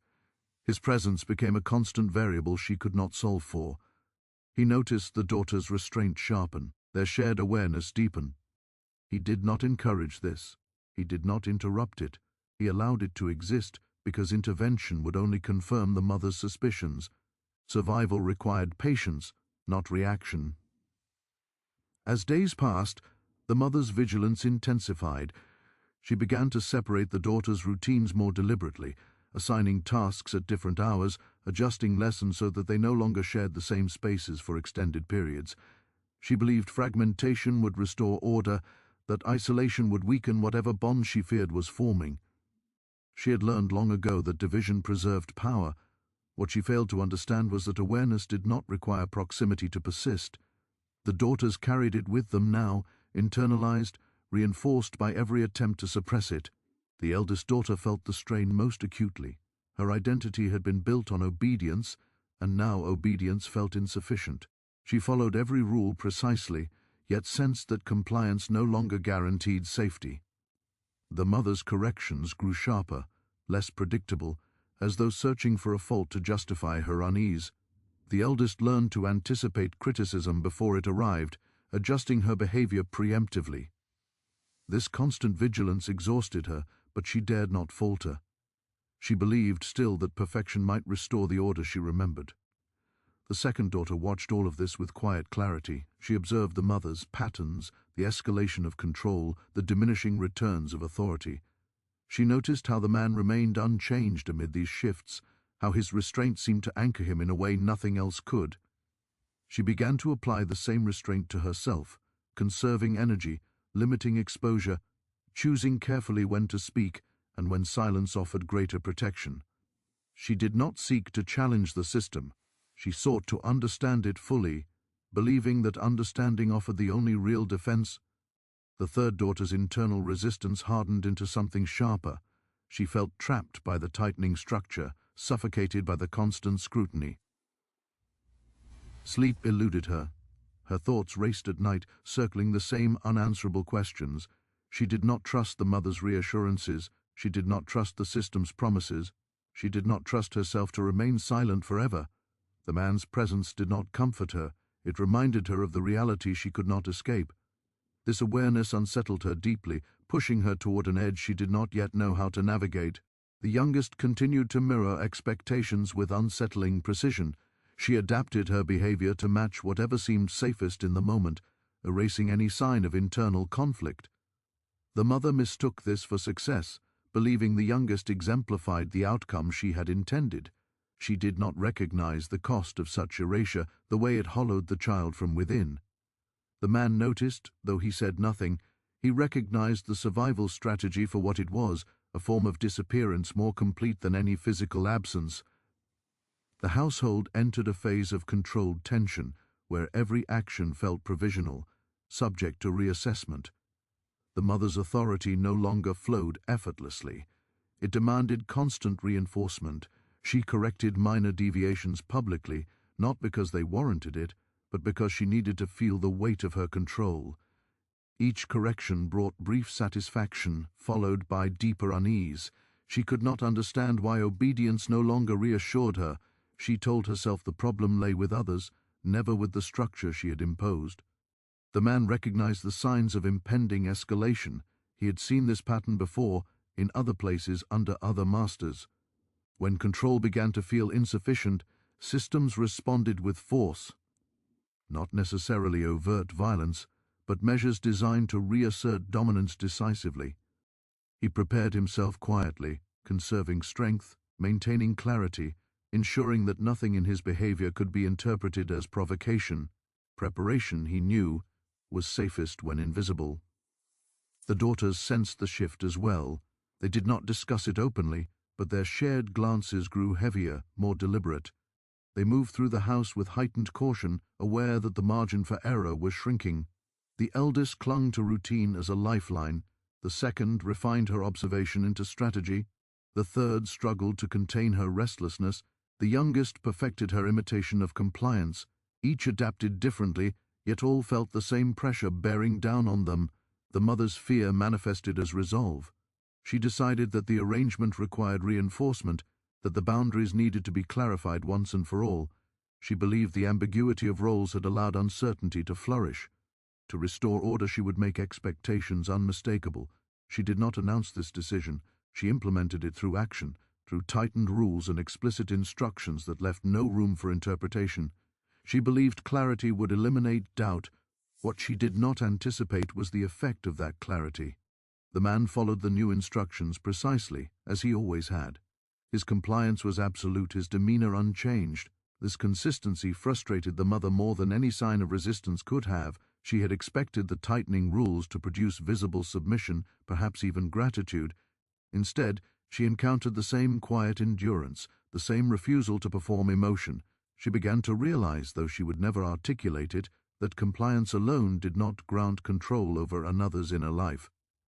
His presence became a constant variable she could not solve for. He noticed the daughters' restraint sharpen, their shared awareness deepen. He did not encourage this. He did not interrupt it. He allowed it to exist because intervention would only confirm the mother's suspicions. Survival required patience, not reaction. As days passed, the mother's vigilance intensified. She began to separate the daughters' routines more deliberately, assigning tasks at different hours, adjusting lessons so that they no longer shared the same spaces for extended periods. She believed fragmentation would restore order, that isolation would weaken whatever bond she feared was forming. She had learned long ago that division preserved power. What she failed to understand was that awareness did not require proximity to persist. The daughters carried it with them now, internalized, reinforced by every attempt to suppress it. The eldest daughter felt the strain most acutely. Her identity had been built on obedience, and now obedience felt insufficient. She followed every rule precisely, yet sensed that compliance no longer guaranteed safety. The mother's corrections grew sharper, less predictable, as though searching for a fault to justify her unease. The eldest learned to anticipate criticism before it arrived, adjusting her behavior preemptively. This constant vigilance exhausted her, but she dared not falter. She believed still that perfection might restore the order she remembered. The second daughter watched all of this with quiet clarity. She observed the mother's patterns, the escalation of control, the diminishing returns of authority. She noticed how the man remained unchanged amid these shifts, how his restraint seemed to anchor him in a way nothing else could. She began to apply the same restraint to herself, conserving energy, limiting exposure, choosing carefully when to speak and when silence offered greater protection. She did not seek to challenge the system. She sought to understand it fully, believing that understanding offered the only real defense. The third daughter's internal resistance hardened into something sharper. She felt trapped by the tightening structure, suffocated by the constant scrutiny. Sleep eluded her. Her thoughts raced at night, circling the same unanswerable questions. She did not trust the mother's reassurances. She did not trust the system's promises. She did not trust herself to remain silent forever. The man's presence did not comfort her. It reminded her of the reality she could not escape. This awareness unsettled her deeply, pushing her toward an edge she did not yet know how to navigate. The youngest continued to mirror expectations with unsettling precision. She adapted her behavior to match whatever seemed safest in the moment, erasing any sign of internal conflict. The mother mistook this for success, believing the youngest exemplified the outcome she had intended. She did not recognize the cost of such erasure, the way it hollowed the child from within. The man noticed, though he said nothing. He recognized the survival strategy for what it was, a form of disappearance more complete than any physical absence. The household entered a phase of controlled tension, where every action felt provisional, subject to reassessment. The mother's authority no longer flowed effortlessly. It demanded constant reinforcement. She corrected minor deviations publicly, not because they warranted it, but because she needed to feel the weight of her control. Each correction brought brief satisfaction, followed by deeper unease. She could not understand why obedience no longer reassured her. She told herself the problem lay with others, never with the structure she had imposed. The man recognized the signs of impending escalation. He had seen this pattern before, in other places under other masters. When control began to feel insufficient, systems responded with force. Not necessarily overt violence, but measures designed to reassert dominance decisively. He prepared himself quietly, conserving strength, maintaining clarity, ensuring that nothing in his behavior could be interpreted as provocation. Preparation, he knew, was safest when invisible. The daughters sensed the shift as well. They did not discuss it openly, but their shared glances grew heavier, more deliberate. They moved through the house with heightened caution, aware that the margin for error was shrinking. The eldest clung to routine as a lifeline. The second refined her observation into strategy. The third struggled to contain her restlessness. The youngest perfected her imitation of compliance. Each adapted differently, yet all felt the same pressure bearing down on them. The mother's fear manifested as resolve. She decided that the arrangement required reinforcement, that the boundaries needed to be clarified once and for all. She believed the ambiguity of roles had allowed uncertainty to flourish. To restore order, she would make expectations unmistakable. She did not announce this decision. She implemented it through action, through tightened rules and explicit instructions that left no room for interpretation. She believed clarity would eliminate doubt. What she did not anticipate was the effect of that clarity. The man followed the new instructions precisely, as he always had. His compliance was absolute, his demeanor unchanged. This consistency frustrated the mother more than any sign of resistance could have. She had expected the tightening rules to produce visible submission, perhaps even gratitude. Instead, she encountered the same quiet endurance, the same refusal to perform emotion. She began to realize, though she would never articulate it, that compliance alone did not grant control over another's inner life.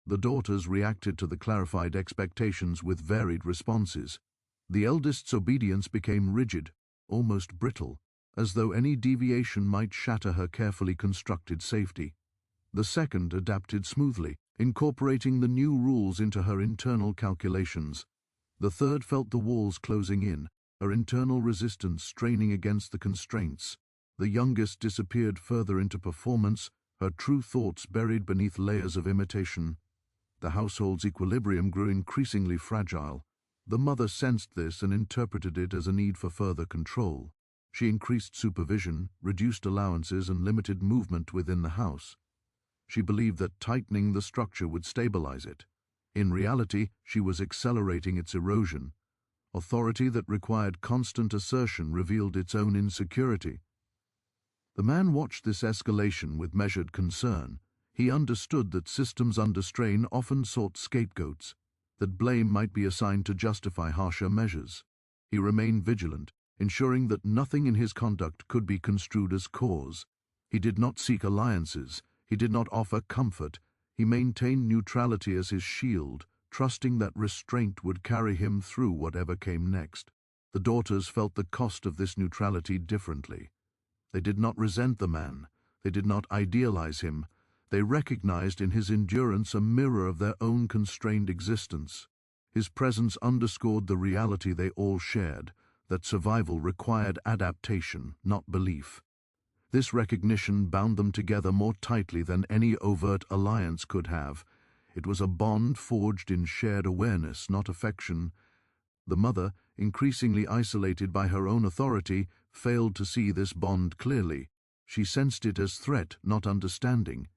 The daughters reacted to the clarified expectations with varied responses. The eldest's obedience became rigid, almost brittle, as though any deviation might shatter her carefully constructed safety. The second adapted smoothly, incorporating the new rules into her internal calculations. The third felt the walls closing in, her internal resistance straining against the constraints. The youngest disappeared further into performance, her true thoughts buried beneath layers of imitation. The household's equilibrium grew increasingly fragile. The mother sensed this and interpreted it as a need for further control. She increased supervision, reduced allowances, and limited movement within the house. She believed that tightening the structure would stabilize it. In reality, she was accelerating its erosion. Authority that required constant assertion revealed its own insecurity. The man watched this escalation with measured concern. He understood that systems under strain often sought scapegoats, that blame might be assigned to justify harsher measures. He remained vigilant, ensuring that nothing in his conduct could be construed as cause. He did not seek alliances. He did not offer comfort. He maintained neutrality as his shield, trusting that restraint would carry him through whatever came next. The daughters felt the cost of this neutrality differently. They did not resent the man. They did not idealize him. They recognized in his endurance a mirror of their own constrained existence. His presence underscored the reality they all shared, that survival required adaptation, not belief. This recognition bound them together more tightly than any overt alliance could have. It was a bond forged in shared awareness, not affection. The mother, increasingly isolated by her own authority, failed to see this bond clearly. She sensed it as threat, not understanding.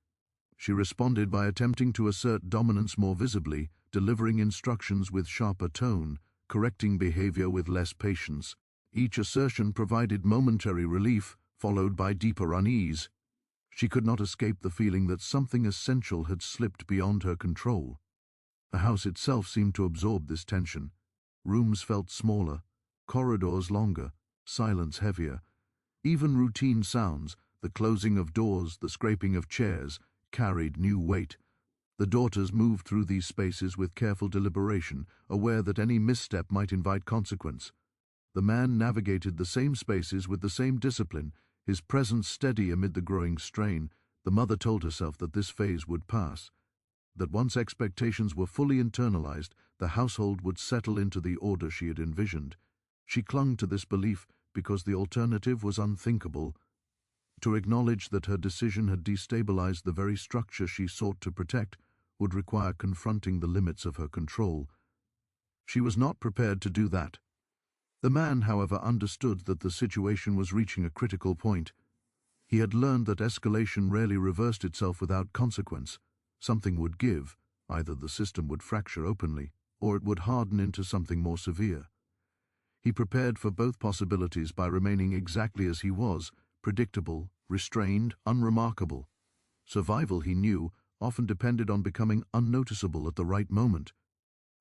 She responded by attempting to assert dominance more visibly, delivering instructions with sharper tone, correcting behavior with less patience. Each assertion provided momentary relief, followed by deeper unease. She could not escape the feeling that something essential had slipped beyond her control. The house itself seemed to absorb this tension. Rooms felt smaller, corridors longer, silence heavier. Even routine sounds, the closing of doors, the scraping of chairs, carried new weight. The daughters moved through these spaces with careful deliberation, aware that any misstep might invite consequence. The man navigated the same spaces with the same discipline, his presence steady amid the growing strain. The mother told herself that this phase would pass, that once expectations were fully internalized, the household would settle into the order she had envisioned. She clung to this belief because the alternative was unthinkable. To acknowledge that her decision had destabilized the very structure she sought to protect would require confronting the limits of her control. She was not prepared to do that. The man, however, understood that the situation was reaching a critical point. He had learned that escalation rarely reversed itself without consequence. Something would give, either the system would fracture openly, or it would harden into something more severe. He prepared for both possibilities by remaining exactly as he was, predictable, restrained, unremarkable. Survival, he knew, often depended on becoming unnoticeable at the right moment.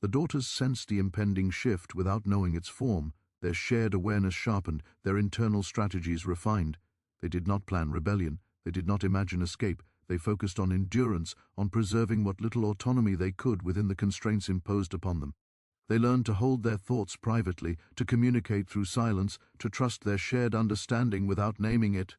The daughters sensed the impending shift without knowing its form, their shared awareness sharpened, their internal strategies refined. They did not plan rebellion, they did not imagine escape, they focused on endurance, on preserving what little autonomy they could within the constraints imposed upon them. They learned to hold their thoughts privately, to communicate through silence, to trust their shared understanding without naming it.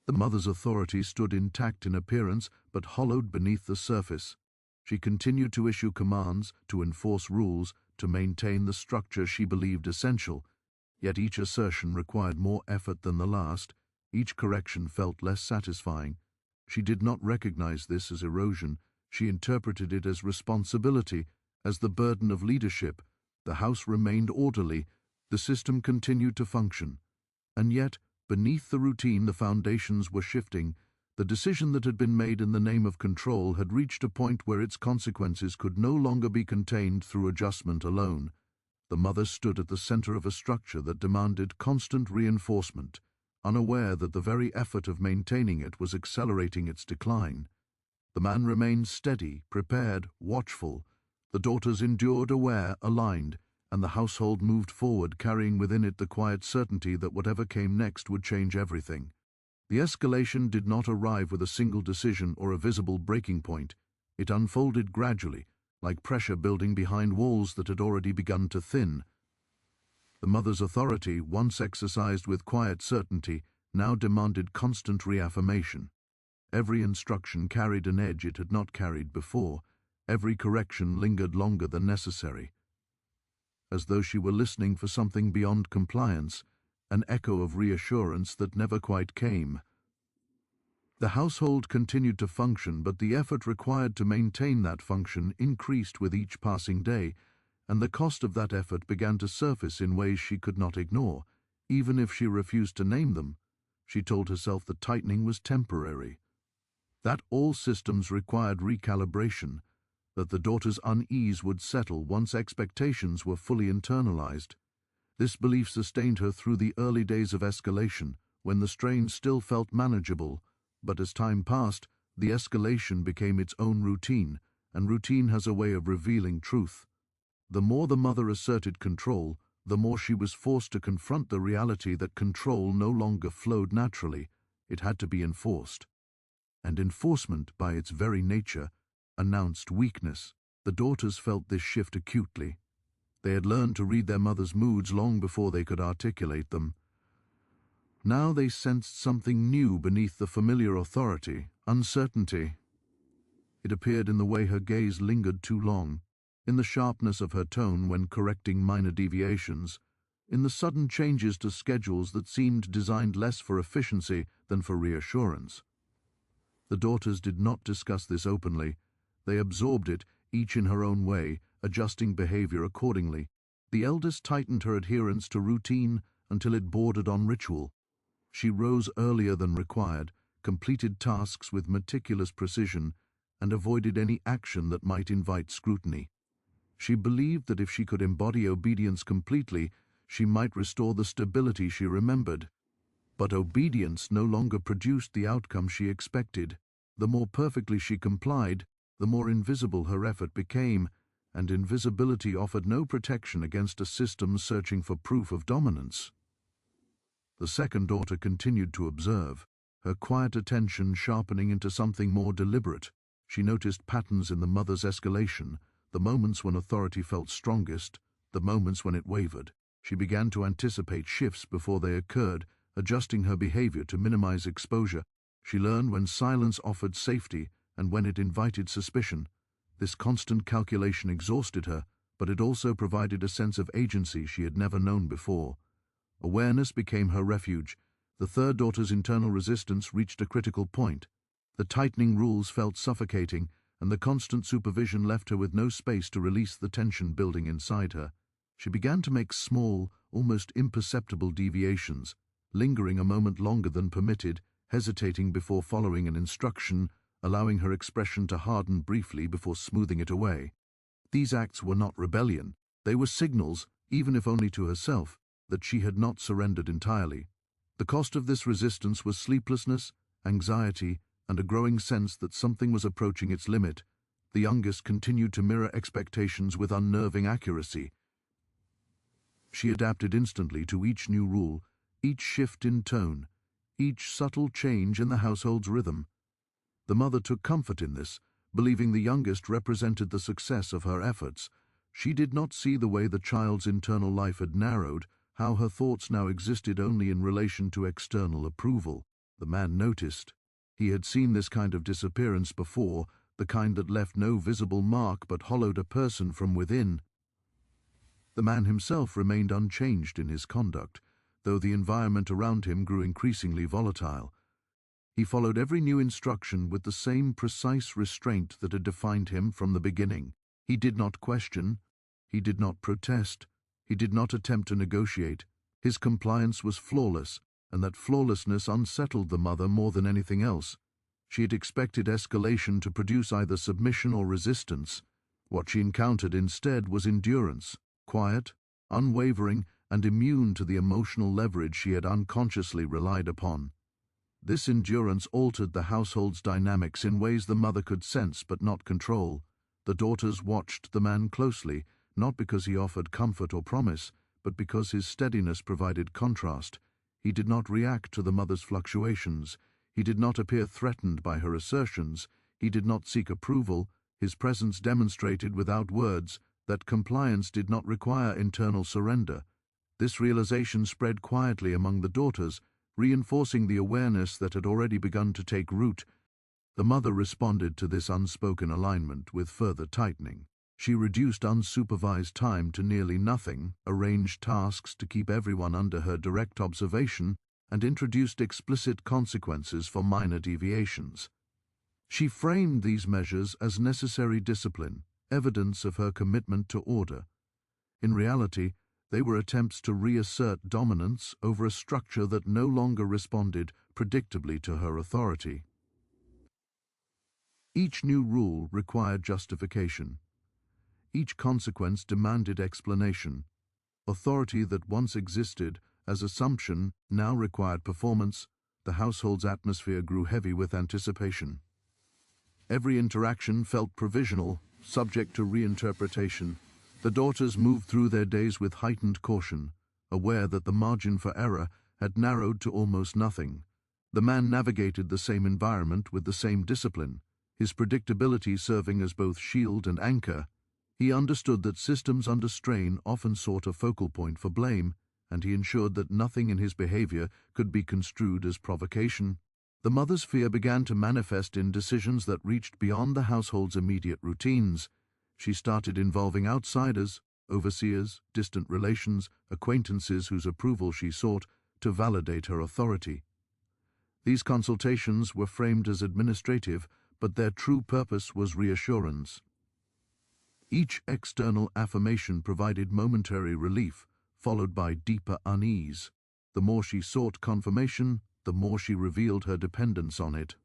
The mother's authority stood intact in appearance, but hollowed beneath the surface. She continued to issue commands, to enforce rules, to maintain the structure she believed essential. Yet each assertion required more effort than the last. Each correction felt less satisfying. She did not recognize this as erosion. She interpreted it as responsibility, as the burden of leadership. The house remained orderly. The system continued to function. And yet, beneath the routine, the foundations were shifting. The decision that had been made in the name of control had reached a point where its consequences could no longer be contained through adjustment alone. The mother stood at the center of a structure that demanded constant reinforcement, unaware that the very effort of maintaining it was accelerating its decline. The man remained steady, prepared, watchful. The daughters endured, aware, aligned, and the household moved forward, carrying within it the quiet certainty that whatever came next would change everything. The escalation did not arrive with a single decision or a visible breaking point. It unfolded gradually, like pressure building behind walls that had already begun to thin. The mother's authority, once exercised with quiet certainty, now demanded constant reaffirmation. Every instruction carried an edge it had not carried before. Every correction lingered longer than necessary. As though she were listening for something beyond compliance, an echo of reassurance that never quite came. The household continued to function, but the effort required to maintain that function increased with each passing day, and the cost of that effort began to surface in ways she could not ignore. Even if she refused to name them, she told herself the tightening was temporary, that all systems required recalibration, that the daughter's unease would settle once expectations were fully internalized. This belief sustained her through the early days of escalation, when the strain still felt manageable, but as time passed, the escalation became its own routine, and routine has a way of revealing truth. The more the mother asserted control, the more she was forced to confront the reality that control no longer flowed naturally. It had to be enforced. And enforcement, by its very nature, announced weakness. The daughters felt this shift acutely. They had learned to read their mother's moods long before they could articulate them. Now they sensed something new beneath the familiar authority, uncertainty. It appeared in the way her gaze lingered too long, in the sharpness of her tone when correcting minor deviations, in the sudden changes to schedules that seemed designed less for efficiency than for reassurance. The daughters did not discuss this openly. They absorbed it, each in her own way, adjusting behavior accordingly. The eldest tightened her adherence to routine until it bordered on ritual. She rose earlier than required, completed tasks with meticulous precision, and avoided any action that might invite scrutiny. She believed that if she could embody obedience completely, she might restore the stability she remembered. But obedience no longer produced the outcome she expected. The more perfectly she complied, the more invisible her effort became, and invisibility offered no protection against a system searching for proof of dominance. The second daughter continued to observe, her quiet attention sharpening into something more deliberate. She noticed patterns in the mother's escalation, the moments when authority felt strongest, the moments when it wavered. She began to anticipate shifts before they occurred, adjusting her behavior to minimize exposure. She learned when silence offered safety and when it invited suspicion. This constant calculation exhausted her, but it also provided a sense of agency she had never known before. Awareness became her refuge. The third daughter's internal resistance reached a critical point. The tightening rules felt suffocating, and the constant supervision left her with no space to release the tension building inside her. She began to make small, almost imperceptible deviations, lingering a moment longer than permitted, hesitating before following an instruction, allowing her expression to harden briefly before smoothing it away. These acts were not rebellion. They were signals, even if only to herself, that she had not surrendered entirely. The cost of this resistance was sleeplessness, anxiety, and a growing sense that something was approaching its limit. The youngest continued to mirror expectations with unnerving accuracy. She adapted instantly to each new rule, each shift in tone, each subtle change in the household's rhythm. The mother took comfort in this, believing the youngest represented the success of her efforts. She did not see the way the child's internal life had narrowed, how her thoughts now existed only in relation to external approval. The man noticed. He had seen this kind of disappearance before, the kind that left no visible mark but hollowed a person from within. The man himself remained unchanged in his conduct, though the environment around him grew increasingly volatile. He followed every new instruction with the same precise restraint that had defined him from the beginning. He did not question, he did not protest, he did not attempt to negotiate. His compliance was flawless, and that flawlessness unsettled the mother more than anything else. She had expected escalation to produce either submission or resistance. What she encountered instead was endurance, quiet, unwavering, and immune to the emotional leverage she had unconsciously relied upon. This endurance altered the household's dynamics in ways the mother could sense but not control. The daughters watched the man closely, not because he offered comfort or promise, but because his steadiness provided contrast. He did not react to the mother's fluctuations. He did not appear threatened by her assertions. He did not seek approval. His presence demonstrated without words that compliance did not require internal surrender. This realization spread quietly among the daughters, reinforcing the awareness that had already begun to take root. The mother responded to this unspoken alignment with further tightening. She reduced unsupervised time to nearly nothing, arranged tasks to keep everyone under her direct observation, and introduced explicit consequences for minor deviations. She framed these measures as necessary discipline, evidence of her commitment to order. In reality, they were attempts to reassert dominance over a structure that no longer responded predictably to her authority. Each new rule required justification. Each consequence demanded explanation. Authority that once existed as assumption now required performance. The household's atmosphere grew heavy with anticipation. Every interaction felt provisional, subject to reinterpretation. The daughters moved through their days with heightened caution, aware that the margin for error had narrowed to almost nothing. The man navigated the same environment with the same discipline, his predictability serving as both shield and anchor. He understood that systems under strain often sought a focal point for blame, and he ensured that nothing in his behavior could be construed as provocation. The mother's fear began to manifest in decisions that reached beyond the household's immediate routines. She started involving outsiders, overseers, distant relations, acquaintances whose approval she sought to validate her authority. These consultations were framed as administrative, but their true purpose was reassurance. Each external affirmation provided momentary relief, followed by deeper unease. The more she sought confirmation, the more she revealed her dependence on it.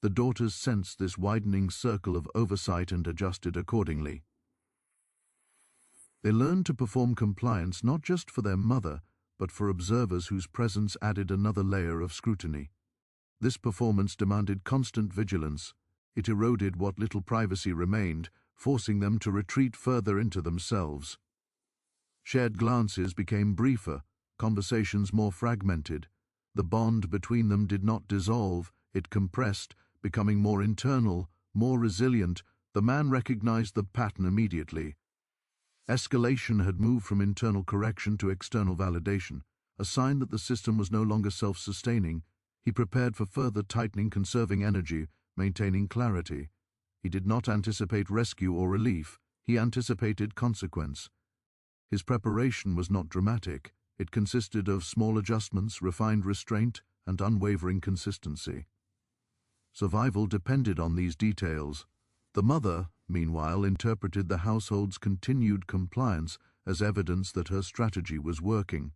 The daughters sensed this widening circle of oversight and adjusted accordingly. They learned to perform compliance not just for their mother, but for observers whose presence added another layer of scrutiny. This performance demanded constant vigilance. It eroded what little privacy remained, forcing them to retreat further into themselves. Shared glances became briefer, conversations more fragmented. The bond between them did not dissolve, it compressed, becoming more internal, more resilient. The man recognized the pattern immediately. Escalation had moved from internal correction to external validation. a sign that the system was no longer self-sustaining. He prepared for further tightening, conserving energy, maintaining clarity. He did not anticipate rescue or relief. He anticipated consequence. His preparation was not dramatic. It consisted of small adjustments, refined restraint, and unwavering consistency. Survival depended on these details. The mother, meanwhile, interpreted the household's continued compliance as evidence that her strategy was working.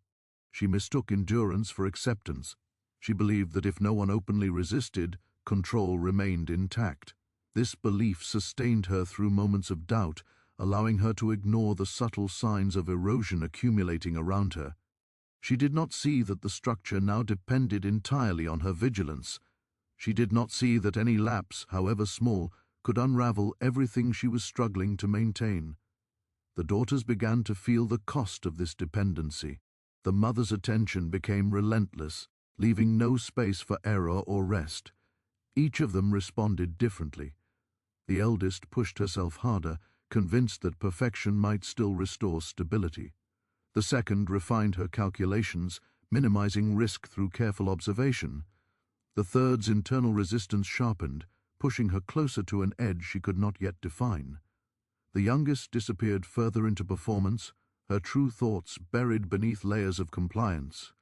She mistook endurance for acceptance. She believed that if no one openly resisted, control remained intact. This belief sustained her through moments of doubt, allowing her to ignore the subtle signs of erosion accumulating around her. She did not see that the structure now depended entirely on her vigilance. She did not see that any lapse, however small, could unravel everything she was struggling to maintain. The daughters began to feel the cost of this dependency. The mother's attention became relentless, leaving no space for error or rest. Each of them responded differently. The eldest pushed herself harder, convinced that perfection might still restore stability. The second refined her calculations, minimizing risk through careful observation. The third's internal resistance sharpened, pushing her closer to an edge she could not yet define. The youngest disappeared further into performance, her true thoughts buried beneath layers of compliance.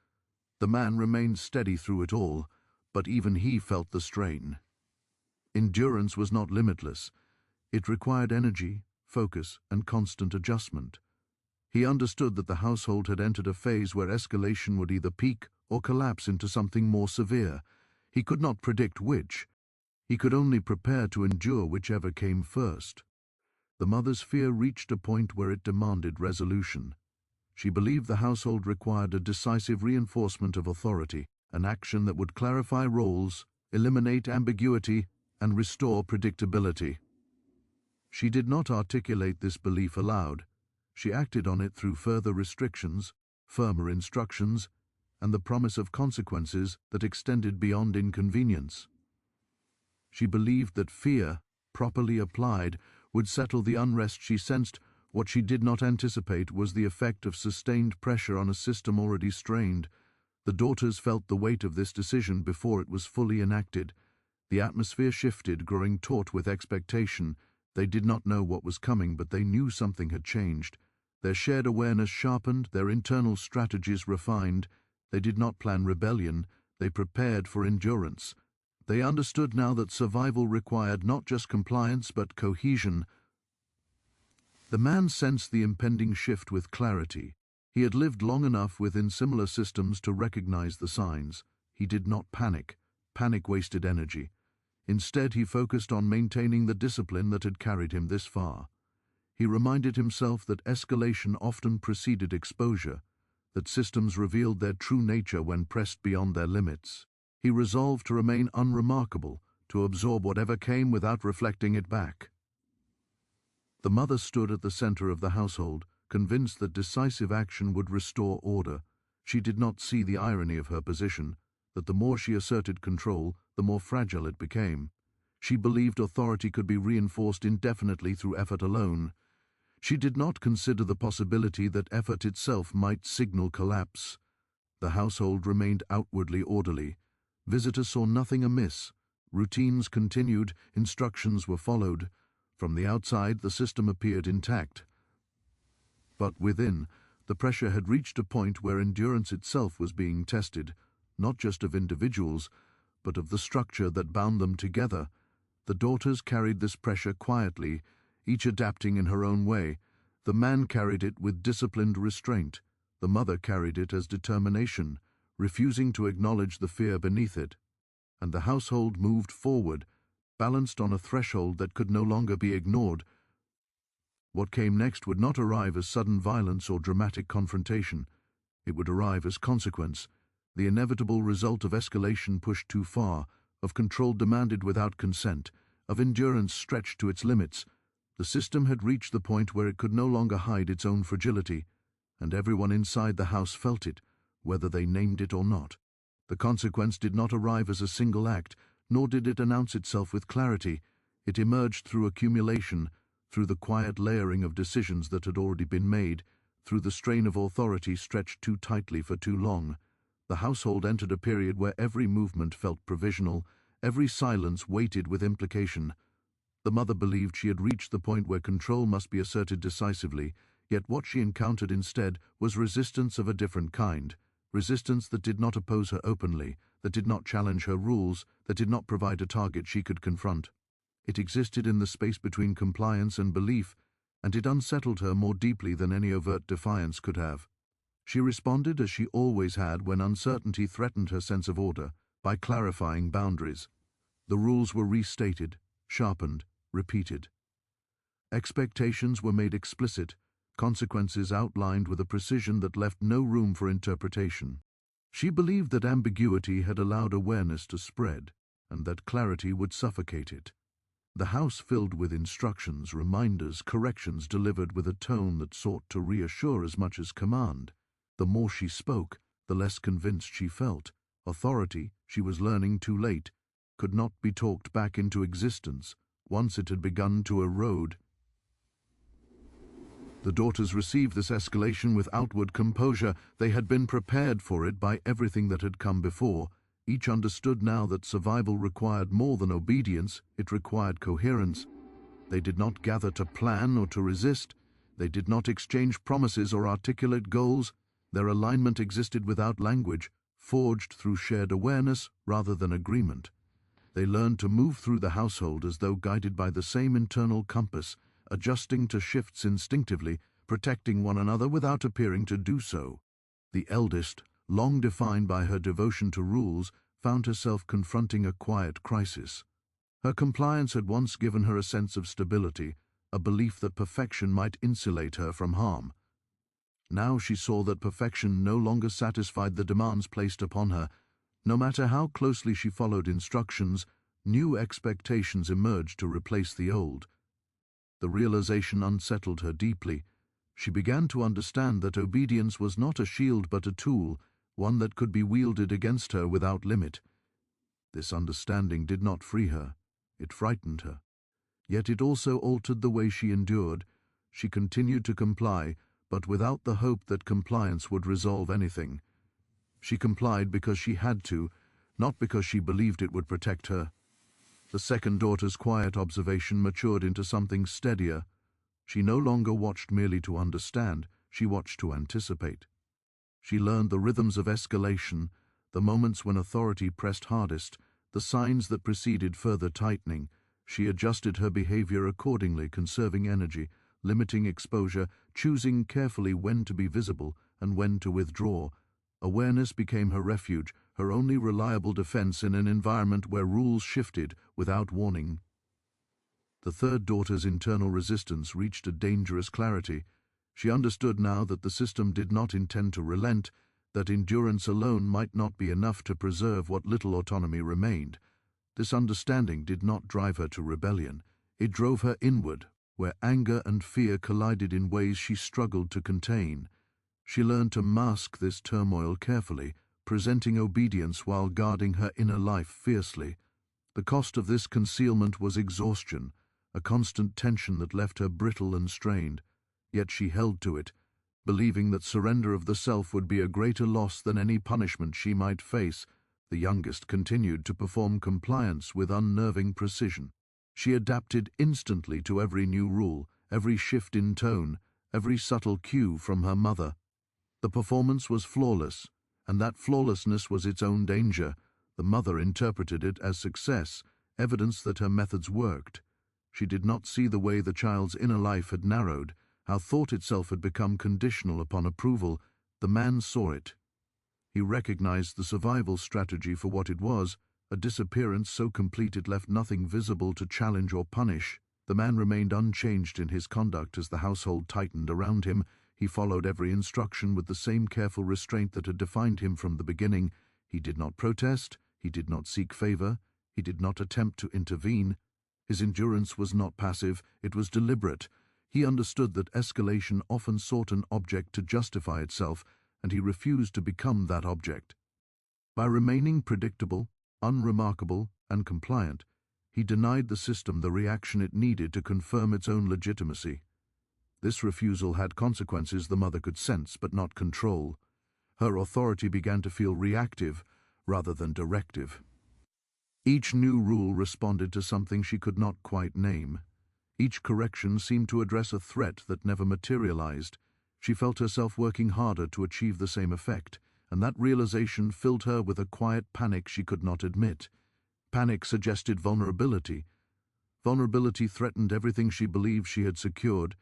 The man remained steady through it all, but even he felt the strain. Endurance was not limitless. It required energy, focus, and constant adjustment. He understood that the household had entered a phase where escalation would either peak or collapse into something more severe. He could not predict which. He could only prepare to endure whichever came first. The mother's fear reached a point where it demanded resolution. She believed the household required a decisive reinforcement of authority, an action that would clarify roles, eliminate ambiguity, and restore predictability. She did not articulate this belief aloud. She acted on it through further restrictions, firmer instructions, and the promise of consequences that extended beyond inconvenience. She believed that fear, properly applied, would settle the unrest she sensed. What she did not anticipate was the effect of sustained pressure on a system already strained. The daughters felt the weight of this decision before it was fully enacted. The atmosphere shifted, growing taut with expectation. They did not know what was coming, but they knew something had changed. Their shared awareness sharpened, their internal strategies refined. They did not plan rebellion, they prepared for endurance. They understood now that survival required not just compliance but cohesion. The man sensed the impending shift with clarity. He had lived long enough within similar systems to recognize the signs. He did not panic. Panic wasted energy. Instead, he focused on maintaining the discipline that had carried him this far. He reminded himself that escalation often preceded exposure, that systems revealed their true nature when pressed beyond their limits. He resolved to remain unremarkable, to absorb whatever came without reflecting it back. The mother stood at the center of the household, convinced that decisive action would restore order. She did not see the irony of her position, that the more she asserted control, the more fragile it became. She believed authority could be reinforced indefinitely through effort alone. She did not consider the possibility that effort itself might signal collapse. The household remained outwardly orderly. Visitors saw nothing amiss. Routines continued, instructions were followed. From the outside, the system appeared intact. But within, the pressure had reached a point where endurance itself was being tested, not just of individuals, but of the structure that bound them together. The daughters carried this pressure quietly, each adapting in her own way. The man carried it with disciplined restraint. The mother carried it as determination, refusing to acknowledge the fear beneath it. And the household moved forward, balanced on a threshold that could no longer be ignored. What came next would not arrive as sudden violence or dramatic confrontation. It would arrive as consequence, the inevitable result of escalation pushed too far, of control demanded without consent, of endurance stretched to its limits. The system had reached the point where it could no longer hide its own fragility, and everyone inside the house felt it, whether they named it or not. The consequence did not arrive as a single act, nor did it announce itself with clarity. It emerged through accumulation, through the quiet layering of decisions that had already been made, through the strain of authority stretched too tightly for too long. The household entered a period where every movement felt provisional, every silence weighted with implication. The mother believed she had reached the point where control must be asserted decisively, yet what she encountered instead was resistance of a different kind, resistance that did not oppose her openly, that did not challenge her rules, that did not provide a target she could confront. It existed in the space between compliance and belief, and it unsettled her more deeply than any overt defiance could have. She responded as she always had when uncertainty threatened her sense of order, by clarifying boundaries. The rules were restated, sharpened, repeated. Expectations were made explicit, consequences outlined with a precision that left no room for interpretation. She believed that ambiguity had allowed awareness to spread, and that clarity would suffocate it. The house filled with instructions, reminders, corrections delivered with a tone that sought to reassure as much as command. The more she spoke, the less convinced she felt. Authority, she was learning too late, could not be talked back into existence once it had begun to erode. The daughters received this escalation with outward composure. They had been prepared for it by everything that had come before. Each understood now that survival required more than obedience, it required coherence. They did not gather to plan or to resist. They did not exchange promises or articulate goals. Their alignment existed without language, forged through shared awareness rather than agreement. They learned to move through the household as though guided by the same internal compass, adjusting to shifts instinctively, protecting one another without appearing to do so. The eldest, long defined by her devotion to rules, found herself confronting a quiet crisis. Her compliance had once given her a sense of stability, a belief that perfection might insulate her from harm. Now she saw that perfection no longer satisfied the demands placed upon her. No matter how closely she followed instructions, new expectations emerged to replace the old. The realization unsettled her deeply. She began to understand that obedience was not a shield but a tool, one that could be wielded against her without limit. This understanding did not free her. It frightened her. Yet it also altered the way she endured. She continued to comply, but without the hope that compliance would resolve anything. She complied because she had to, not because she believed it would protect her. The second daughter's quiet observation matured into something steadier. She no longer watched merely to understand, she watched to anticipate. She learned the rhythms of escalation, the moments when authority pressed hardest, the signs that preceded further tightening. She adjusted her behavior accordingly, conserving energy, limiting exposure, choosing carefully when to be visible and when to withdraw. Awareness became her refuge, her only reliable defense in an environment where rules shifted without warning. The third daughter's internal resistance reached a dangerous clarity. She understood now that the system did not intend to relent, that endurance alone might not be enough to preserve what little autonomy remained. This understanding did not drive her to rebellion. It drove her inward, where anger and fear collided in ways she struggled to contain. She learned to mask this turmoil carefully, presenting obedience while guarding her inner life fiercely. The cost of this concealment was exhaustion, a constant tension that left her brittle and strained. Yet she held to it, believing that surrender of the self would be a greater loss than any punishment she might face. The youngest continued to perform compliance with unnerving precision. She adapted instantly to every new rule, every shift in tone, every subtle cue from her mother. The performance was flawless, and that flawlessness was its own danger. The mother interpreted it as success, evidence that her methods worked. She did not see the way the child's inner life had narrowed, how thought itself had become conditional upon approval. The man saw it. He recognized the survival strategy for what it was, a disappearance so complete it left nothing visible to challenge or punish. The man remained unchanged in his conduct as the household tightened around him. He followed every instruction with the same careful restraint that had defined him from the beginning. He did not protest, he did not seek favor, he did not attempt to intervene. His endurance was not passive, it was deliberate. He understood that escalation often sought an object to justify itself, and he refused to become that object. By remaining predictable, unremarkable, and compliant, he denied the system the reaction it needed to confirm its own legitimacy. This refusal had consequences the mother could sense but not control. Her authority began to feel reactive rather than directive. Each new rule responded to something she could not quite name. Each correction seemed to address a threat that never materialized. She felt herself working harder to achieve the same effect, and that realization filled her with a quiet panic she could not admit. Panic suggested vulnerability. Vulnerability threatened everything she believed she had secured.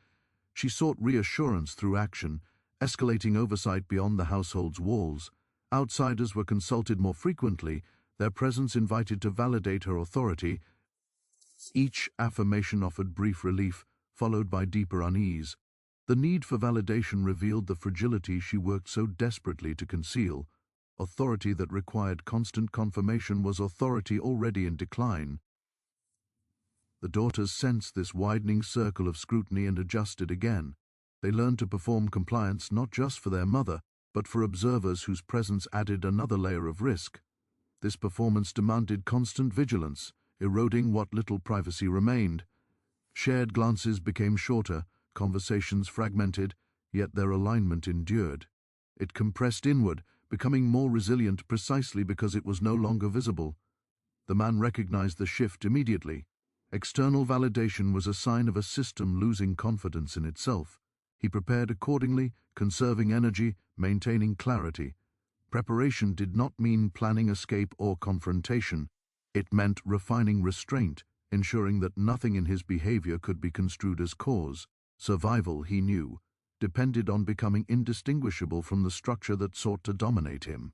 She sought reassurance through action, escalating oversight beyond the household's walls. Outsiders were consulted more frequently, their presence invited to validate her authority. Each affirmation offered brief relief, followed by deeper unease. The need for validation revealed the fragility she worked so desperately to conceal. Authority that required constant confirmation was authority already in decline. The daughters sensed this widening circle of scrutiny and adjusted again. They learned to perform compliance not just for their mother, but for observers whose presence added another layer of risk. This performance demanded constant vigilance, eroding what little privacy remained. Shared glances became shorter, conversations fragmented, yet their alignment endured. It compressed inward, becoming more resilient precisely because it was no longer visible. The man recognized the shift immediately. External validation was a sign of a system losing confidence in itself. He prepared accordingly, conserving energy, maintaining clarity. Preparation did not mean planning escape or confrontation. It meant refining restraint, ensuring that nothing in his behavior could be construed as cause. Survival, he knew, depended on becoming indistinguishable from the structure that sought to dominate him.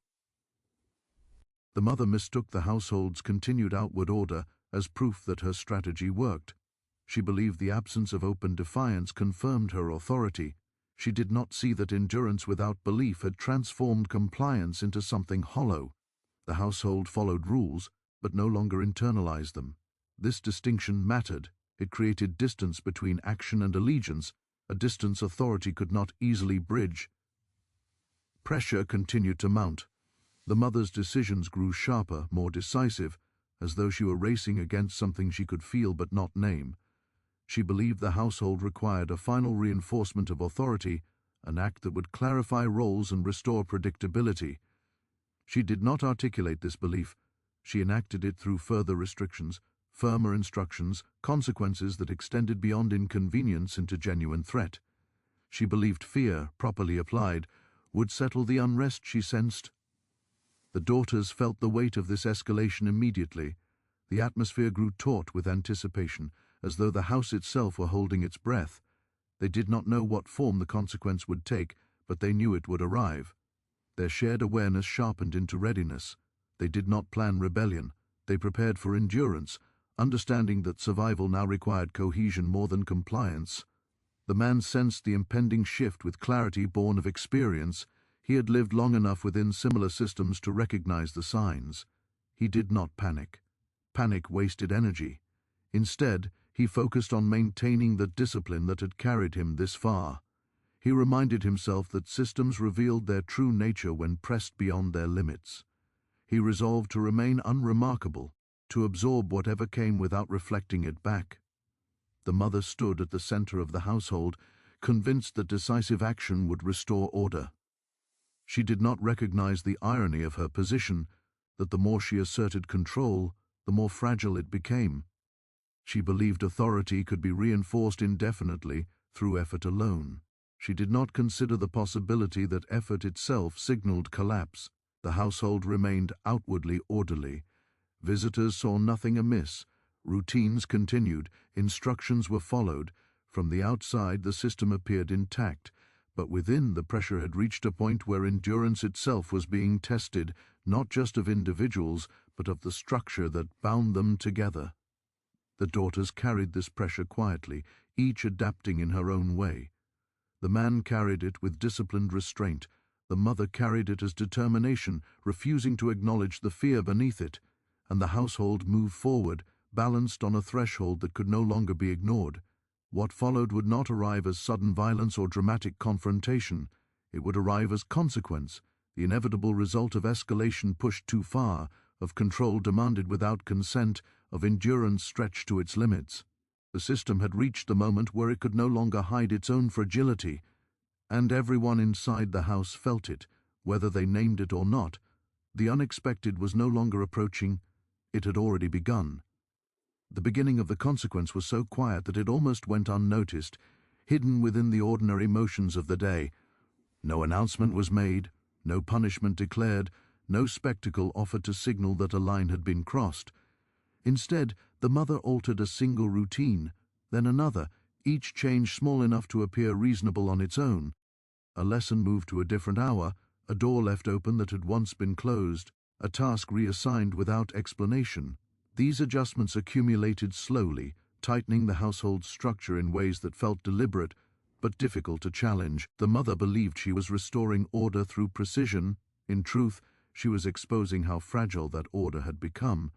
The mother mistook the household's continued outward order as proof that her strategy worked. She believed the absence of open defiance confirmed her authority. She did not see that endurance without belief had transformed compliance into something hollow. The household followed rules, but no longer internalized them. This distinction mattered. It created distance between action and allegiance, a distance authority could not easily bridge. Pressure continued to mount. The mother's decisions grew sharper, more decisive, as though she were racing against something she could feel but not name. She believed the household required a final reinforcement of authority, an act that would clarify roles and restore predictability. She did not articulate this belief. She enacted it through further restrictions, firmer instructions, consequences that extended beyond inconvenience into genuine threat. She believed fear, properly applied, would settle the unrest she sensed. The daughters felt the weight of this escalation immediately. The atmosphere grew taut with anticipation, as though the house itself were holding its breath. They did not know what form the consequence would take, but they knew it would arrive. Their shared awareness sharpened into readiness. They did not plan rebellion. They prepared for endurance, understanding that survival now required cohesion more than compliance. The man sensed the impending shift with clarity born of experience. He had lived long enough within similar systems to recognize the signs. He did not panic. Panic wasted energy. Instead, he focused on maintaining the discipline that had carried him this far. He reminded himself that systems revealed their true nature when pressed beyond their limits. He resolved to remain unremarkable, to absorb whatever came without reflecting it back. The mother stood at the center of the household, convinced that decisive action would restore order. She did not recognize the irony of her position, that the more she asserted control, the more fragile it became. She believed authority could be reinforced indefinitely through effort alone. She did not consider the possibility that effort itself signaled collapse. The household remained outwardly orderly. Visitors saw nothing amiss. Routines continued. Instructions were followed. From the outside, the system appeared intact, but within, the pressure had reached a point where endurance itself was being tested, not just of individuals, but of the structure that bound them together. The daughters carried this pressure quietly, each adapting in her own way. The man carried it with disciplined restraint. The mother carried it as determination, refusing to acknowledge the fear beneath it. And the household moved forward, balanced on a threshold that could no longer be ignored. What followed would not arrive as sudden violence or dramatic confrontation. It would arrive as consequence, the inevitable result of escalation pushed too far, of control demanded without consent, of endurance stretched to its limits. The system had reached the moment where it could no longer hide its own fragility, and everyone inside the house felt it, whether they named it or not. The unexpected was no longer approaching, it had already begun. The beginning of the consequence was so quiet that it almost went unnoticed, hidden within the ordinary motions of the day. No announcement was made, no punishment declared, no spectacle offered to signal that a line had been crossed. Instead, the mother altered a single routine, then another, each change small enough to appear reasonable on its own. A lesson moved to a different hour, a door left open that had once been closed, a task reassigned without explanation. These adjustments accumulated slowly, tightening the household's structure in ways that felt deliberate, but difficult to challenge. The mother believed she was restoring order through precision. In truth, she was exposing how fragile that order had become.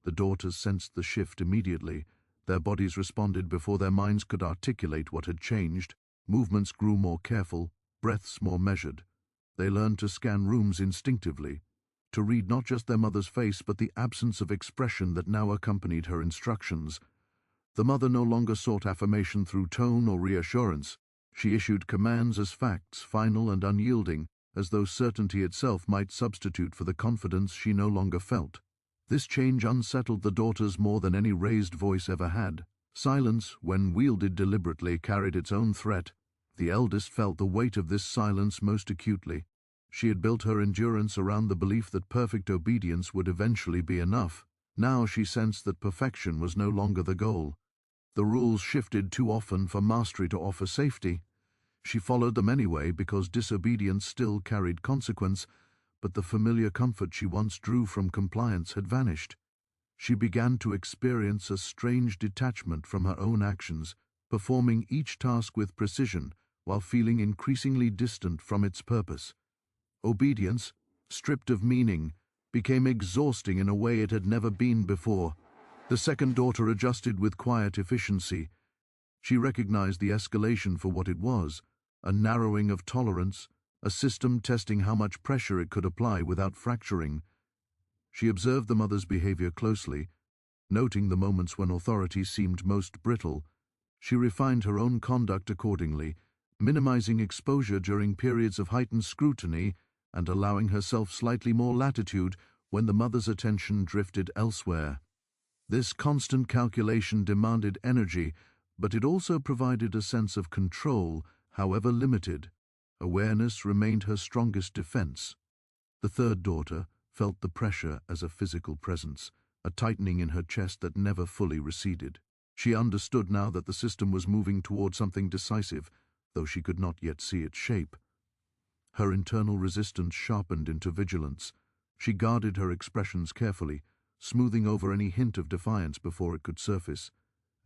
The daughters sensed the shift immediately. Their bodies responded before their minds could articulate what had changed. Movements grew more careful, breaths more measured. They learned to scan rooms instinctively, to read not just their mother's face but the absence of expression that now accompanied her instructions. The mother no longer sought affirmation through tone or reassurance. She issued commands as facts, final and unyielding, as though certainty itself might substitute for the confidence she no longer felt. This change unsettled the daughters more than any raised voice ever had. Silence, when wielded deliberately, carried its own threat. The eldest felt the weight of this silence most acutely. She had built her endurance around the belief that perfect obedience would eventually be enough. Now she sensed that perfection was no longer the goal. The rules shifted too often for mastery to offer safety. She followed them anyway because disobedience still carried consequence, but the familiar comfort she once drew from compliance had vanished. She began to experience a strange detachment from her own actions, performing each task with precision while feeling increasingly distant from its purpose. Obedience, stripped of meaning, became exhausting in a way it had never been before. The second daughter adjusted with quiet efficiency. She recognized the escalation for what it was, a narrowing of tolerance, a system testing how much pressure it could apply without fracturing. She observed the mother's behavior closely, noting the moments when authority seemed most brittle. She refined her own conduct accordingly, minimizing exposure during periods of heightened scrutiny and allowing herself slightly more latitude when the mother's attention drifted elsewhere. This constant calculation demanded energy, but it also provided a sense of control, however limited. Awareness remained her strongest defense. The third daughter felt the pressure as a physical presence, a tightening in her chest that never fully receded. She understood now that the system was moving toward something decisive, though she could not yet see its shape. Her internal resistance sharpened into vigilance. She guarded her expressions carefully, smoothing over any hint of defiance before it could surface.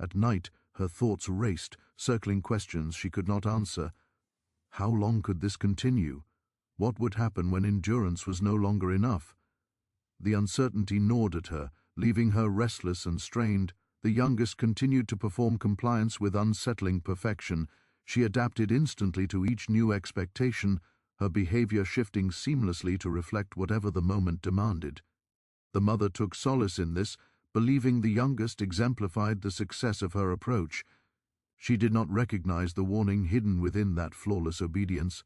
At night, her thoughts raced, circling questions she could not answer. How long could this continue? What would happen when endurance was no longer enough? The uncertainty gnawed at her, leaving her restless and strained. The youngest continued to perform compliance with unsettling perfection. She adapted instantly to each new expectation, her behavior shifting seamlessly to reflect whatever the moment demanded. The mother took solace in this, believing the youngest exemplified the success of her approach. She did not recognize the warning hidden within that flawless obedience.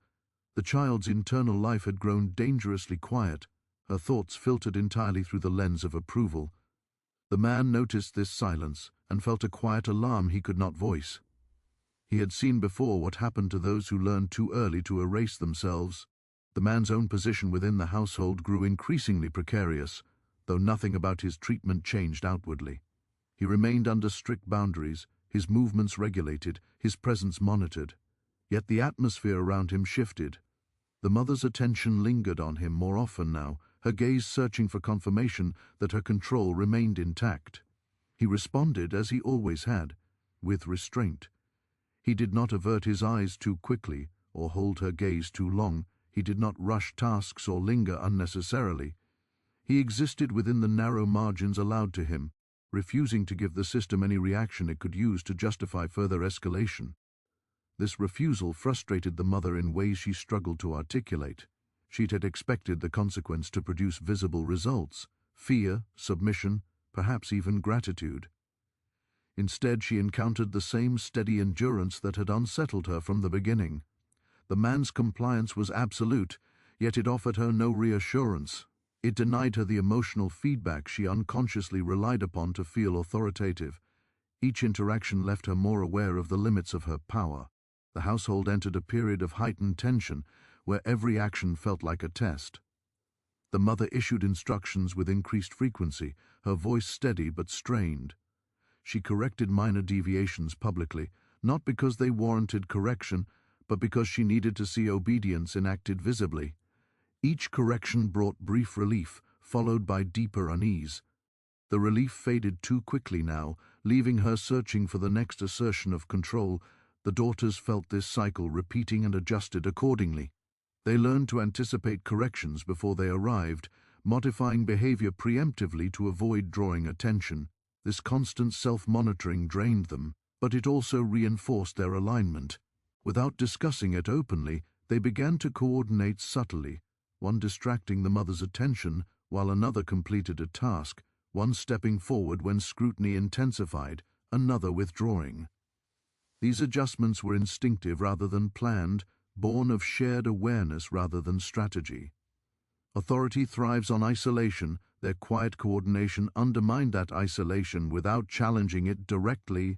The child's internal life had grown dangerously quiet, her thoughts filtered entirely through the lens of approval. The man noticed this silence and felt a quiet alarm he could not voice. He had seen before what happened to those who learned too early to erase themselves. The man's own position within the household grew increasingly precarious, though nothing about his treatment changed outwardly. He remained under strict boundaries, his movements regulated, his presence monitored. Yet the atmosphere around him shifted. The mother's attention lingered on him more often now, her gaze searching for confirmation that her control remained intact. He responded as he always had, with restraint. He did not avert his eyes too quickly or hold her gaze too long. He did not rush tasks or linger unnecessarily. He existed within the narrow margins allowed to him, refusing to give the system any reaction it could use to justify further escalation. This refusal frustrated the mother in ways she struggled to articulate. She had expected the consequence to produce visible results: fear, submission, perhaps even gratitude. Instead, she encountered the same steady endurance that had unsettled her from the beginning. The man's compliance was absolute, yet it offered her no reassurance. It denied her the emotional feedback she unconsciously relied upon to feel authoritative. Each interaction left her more aware of the limits of her power. The household entered a period of heightened tension, where every action felt like a test. The mother issued instructions with increased frequency, her voice steady but strained. She corrected minor deviations publicly, not because they warranted correction, but because she needed to see obedience enacted visibly. Each correction brought brief relief, followed by deeper unease. The relief faded too quickly now, leaving her searching for the next assertion of control. The daughters felt this cycle repeating and adjusted accordingly. They learned to anticipate corrections before they arrived, modifying behavior preemptively to avoid drawing attention. This constant self-monitoring drained them, but it also reinforced their alignment. Without discussing it openly, they began to coordinate subtly, one distracting the mother's attention while another completed a task, one stepping forward when scrutiny intensified, another withdrawing. These adjustments were instinctive rather than planned, born of shared awareness rather than strategy. Authority thrives on isolation. Their quiet coordination undermined that isolation without challenging it directly.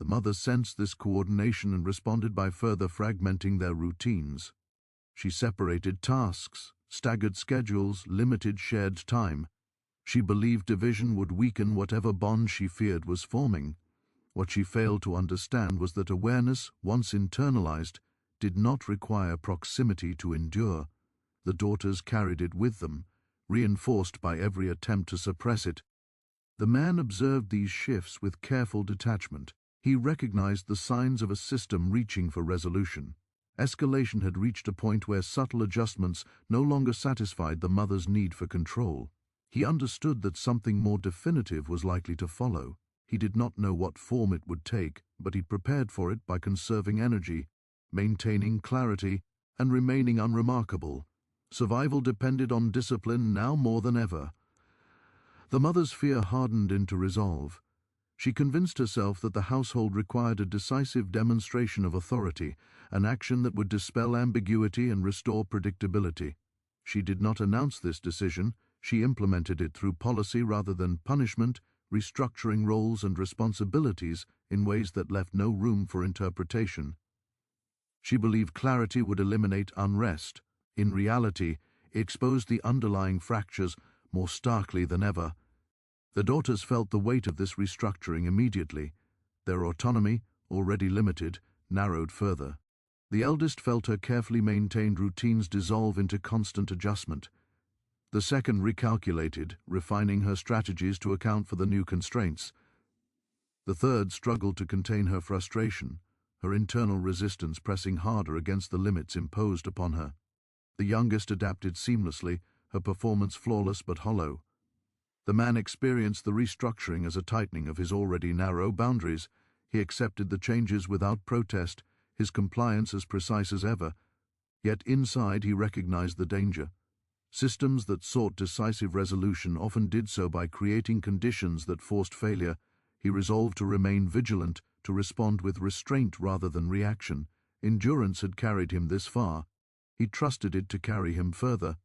The mother sensed this coordination and responded by further fragmenting their routines. She separated tasks, staggered schedules, limited shared time. She believed division would weaken whatever bond she feared was forming. What she failed to understand was that awareness, once internalized, did not require proximity to endure. The daughters carried it with them, reinforced by every attempt to suppress it. The man observed these shifts with careful detachment. He recognized the signs of a system reaching for resolution. Escalation had reached a point where subtle adjustments no longer satisfied the mother's need for control. He understood that something more definitive was likely to follow. He did not know what form it would take, but he prepared for it by conserving energy, maintaining clarity, and remaining unremarkable. Survival depended on discipline now more than ever. The mother's fear hardened into resolve. She convinced herself that the household required a decisive demonstration of authority, an action that would dispel ambiguity and restore predictability. She did not announce this decision. She implemented it through policy rather than punishment, restructuring roles and responsibilities in ways that left no room for interpretation. She believed clarity would eliminate unrest. In reality, it exposed the underlying fractures more starkly than ever. The daughters felt the weight of this restructuring immediately. Their autonomy, already limited, narrowed further. The eldest felt her carefully maintained routines dissolve into constant adjustment. The second recalculated, refining her strategies to account for the new constraints. The third struggled to contain her frustration, her internal resistance pressing harder against the limits imposed upon her. The youngest adapted seamlessly, her performance flawless but hollow. The man experienced the restructuring as a tightening of his already narrow boundaries. He accepted the changes without protest, his compliance as precise as ever. Yet inside he recognized the danger. Systems that sought decisive resolution often did so by creating conditions that forced failure. He resolved to remain vigilant, to respond with restraint rather than reaction. Endurance had carried him this far. He trusted it to carry him further.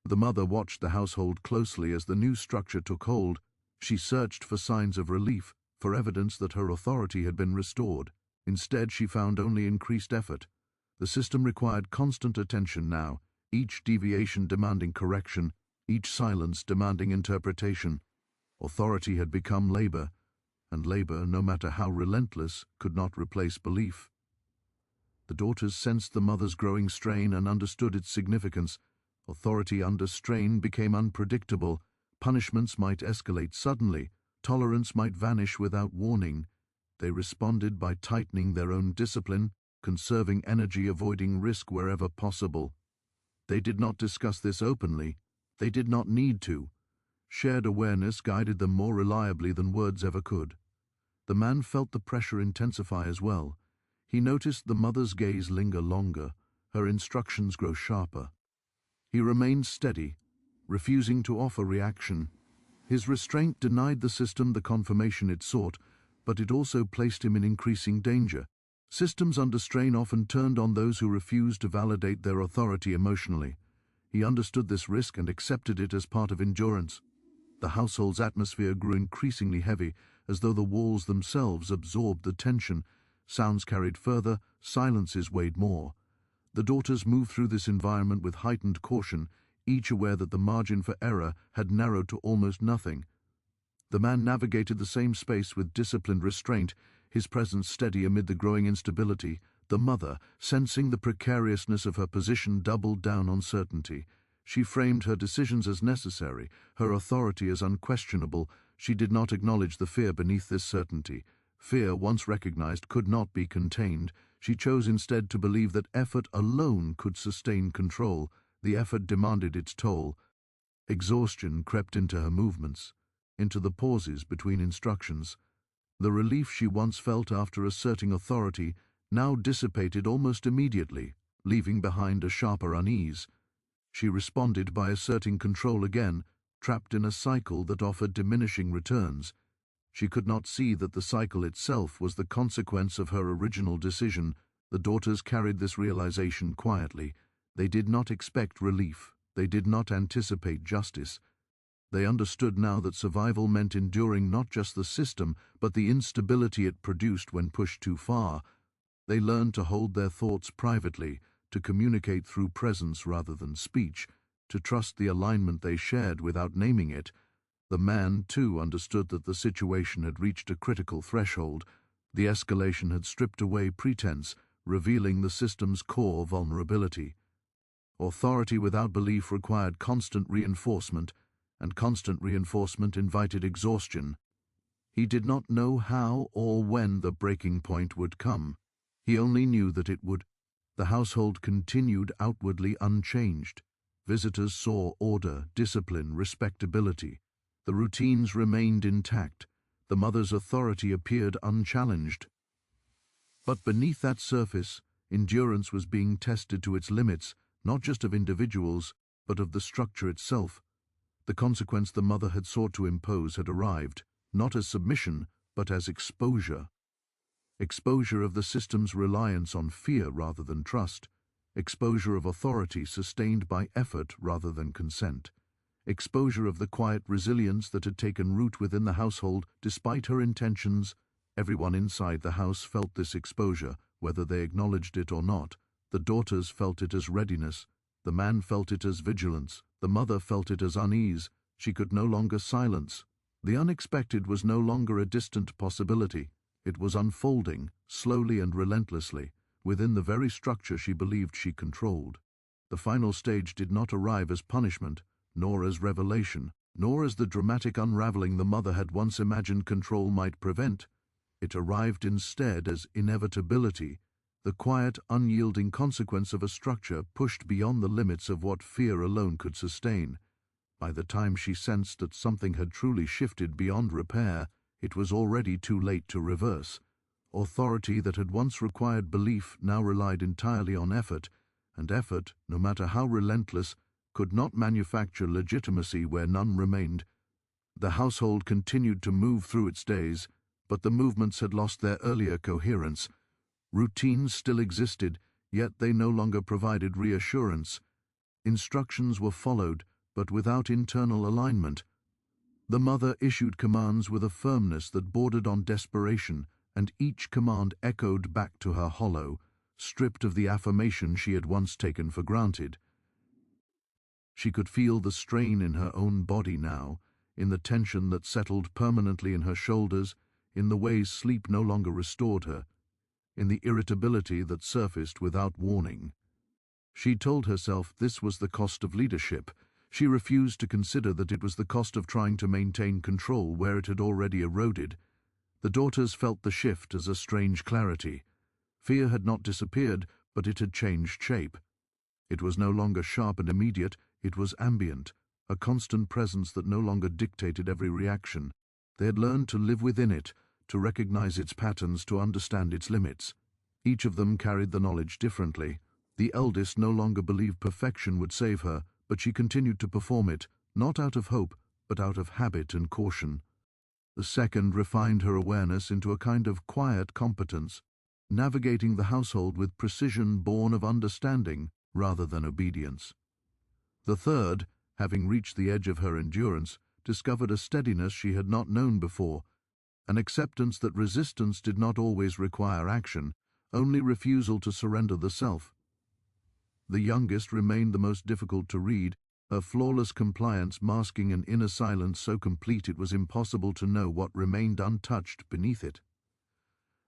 The mother watched the household closely as the new structure took hold. She searched for signs of relief, for evidence that her authority had been restored. Instead, she found only increased effort. The system required constant attention now, each deviation demanding correction, each silence demanding interpretation. Authority had become labor, and labor, no matter how relentless, could not replace belief. The daughters sensed the mother's growing strain and understood its significance. Authority under strain became unpredictable. Punishments might escalate suddenly. Tolerance might vanish without warning. They responded by tightening their own discipline, conserving energy, avoiding risk wherever possible. They did not discuss this openly. They did not need to. Shared awareness guided them more reliably than words ever could. The man felt the pressure intensify as well. He noticed the mother's gaze linger longer, her instructions grow sharper. He remained steady, refusing to offer reaction. His restraint denied the system the confirmation it sought, but it also placed him in increasing danger. Systems under strain often turned on those who refused to validate their authority emotionally. He understood this risk and accepted it as part of endurance. The household's atmosphere grew increasingly heavy, as though the walls themselves absorbed the tension. Sounds carried further, silences weighed more. The daughters moved through this environment with heightened caution, each aware that the margin for error had narrowed to almost nothing. The man navigated the same space with disciplined restraint, his presence steady amid the growing instability. The mother, sensing the precariousness of her position, doubled down on certainty. She framed her decisions as necessary, her authority as unquestionable. She did not acknowledge the fear beneath this certainty. Fear, once recognized, could not be contained. She chose instead to believe that effort alone could sustain control. The effort demanded its toll. Exhaustion crept into her movements, into the pauses between instructions. The relief she once felt after asserting authority now dissipated almost immediately, leaving behind a sharper unease. She responded by asserting control again, trapped in a cycle that offered diminishing returns. She could not see that the cycle itself was the consequence of her original decision. The daughters carried this realization quietly. They did not expect relief. They did not anticipate justice. They understood now that survival meant enduring not just the system, but the instability it produced when pushed too far. They learned to hold their thoughts privately, to communicate through presence rather than speech, to trust the alignment they shared without naming it. The man, too, understood that the situation had reached a critical threshold. The escalation had stripped away pretense, revealing the system's core vulnerability. Authority without belief required constant reinforcement, and constant reinforcement invited exhaustion. He did not know how or when the breaking point would come. He only knew that it would. The household continued outwardly unchanged. Visitors saw order, discipline, respectability. The routines remained intact. The mother's authority appeared unchallenged. But beneath that surface, endurance was being tested to its limits, not just of individuals, but of the structure itself. The consequence the mother had sought to impose had arrived, not as submission, but as exposure. Exposure of the system's reliance on fear rather than trust. Exposure of authority sustained by effort rather than consent. Exposure of the quiet resilience that had taken root within the household despite her intentions. Everyone inside the house felt this exposure, whether they acknowledged it or not. The daughters felt it as readiness. The man felt it as vigilance. The mother felt it as unease. She could no longer silence. The unexpected was no longer a distant possibility. It was unfolding, slowly and relentlessly, within the very structure she believed she controlled. The final stage did not arrive as punishment, nor as revelation, nor as the dramatic unraveling the mother had once imagined control might prevent. It arrived instead as inevitability, the quiet, unyielding consequence of a structure pushed beyond the limits of what fear alone could sustain. By the time she sensed that something had truly shifted beyond repair, it was already too late to reverse. Authority that had once required belief now relied entirely on effort, and effort, no matter how relentless, could not manufacture legitimacy where none remained. The household continued to move through its days, but the movements had lost their earlier coherence. Routines still existed, yet they no longer provided reassurance. Instructions were followed, but without internal alignment. The mother issued commands with a firmness that bordered on desperation, and each command echoed back to her hollow, stripped of the affirmation she had once taken for granted. She could feel the strain in her own body now, in the tension that settled permanently in her shoulders, in the ways sleep no longer restored her, in the irritability that surfaced without warning. She told herself this was the cost of leadership. She refused to consider that it was the cost of trying to maintain control where it had already eroded. The daughters felt the shift as a strange clarity. Fear had not disappeared, but it had changed shape. It was no longer sharp and immediate, it was ambient, a constant presence that no longer dictated every reaction. They had learned to live within it, to recognize its patterns, to understand its limits. Each of them carried the knowledge differently. The eldest no longer believed perfection would save her, but she continued to perform it, not out of hope, but out of habit and caution. The second refined her awareness into a kind of quiet competence, navigating the household with precision born of understanding rather than obedience. The third, having reached the edge of her endurance, discovered a steadiness she had not known before, an acceptance that resistance did not always require action, only refusal to surrender the self. The youngest remained the most difficult to read, her flawless compliance masking an inner silence so complete it was impossible to know what remained untouched beneath it.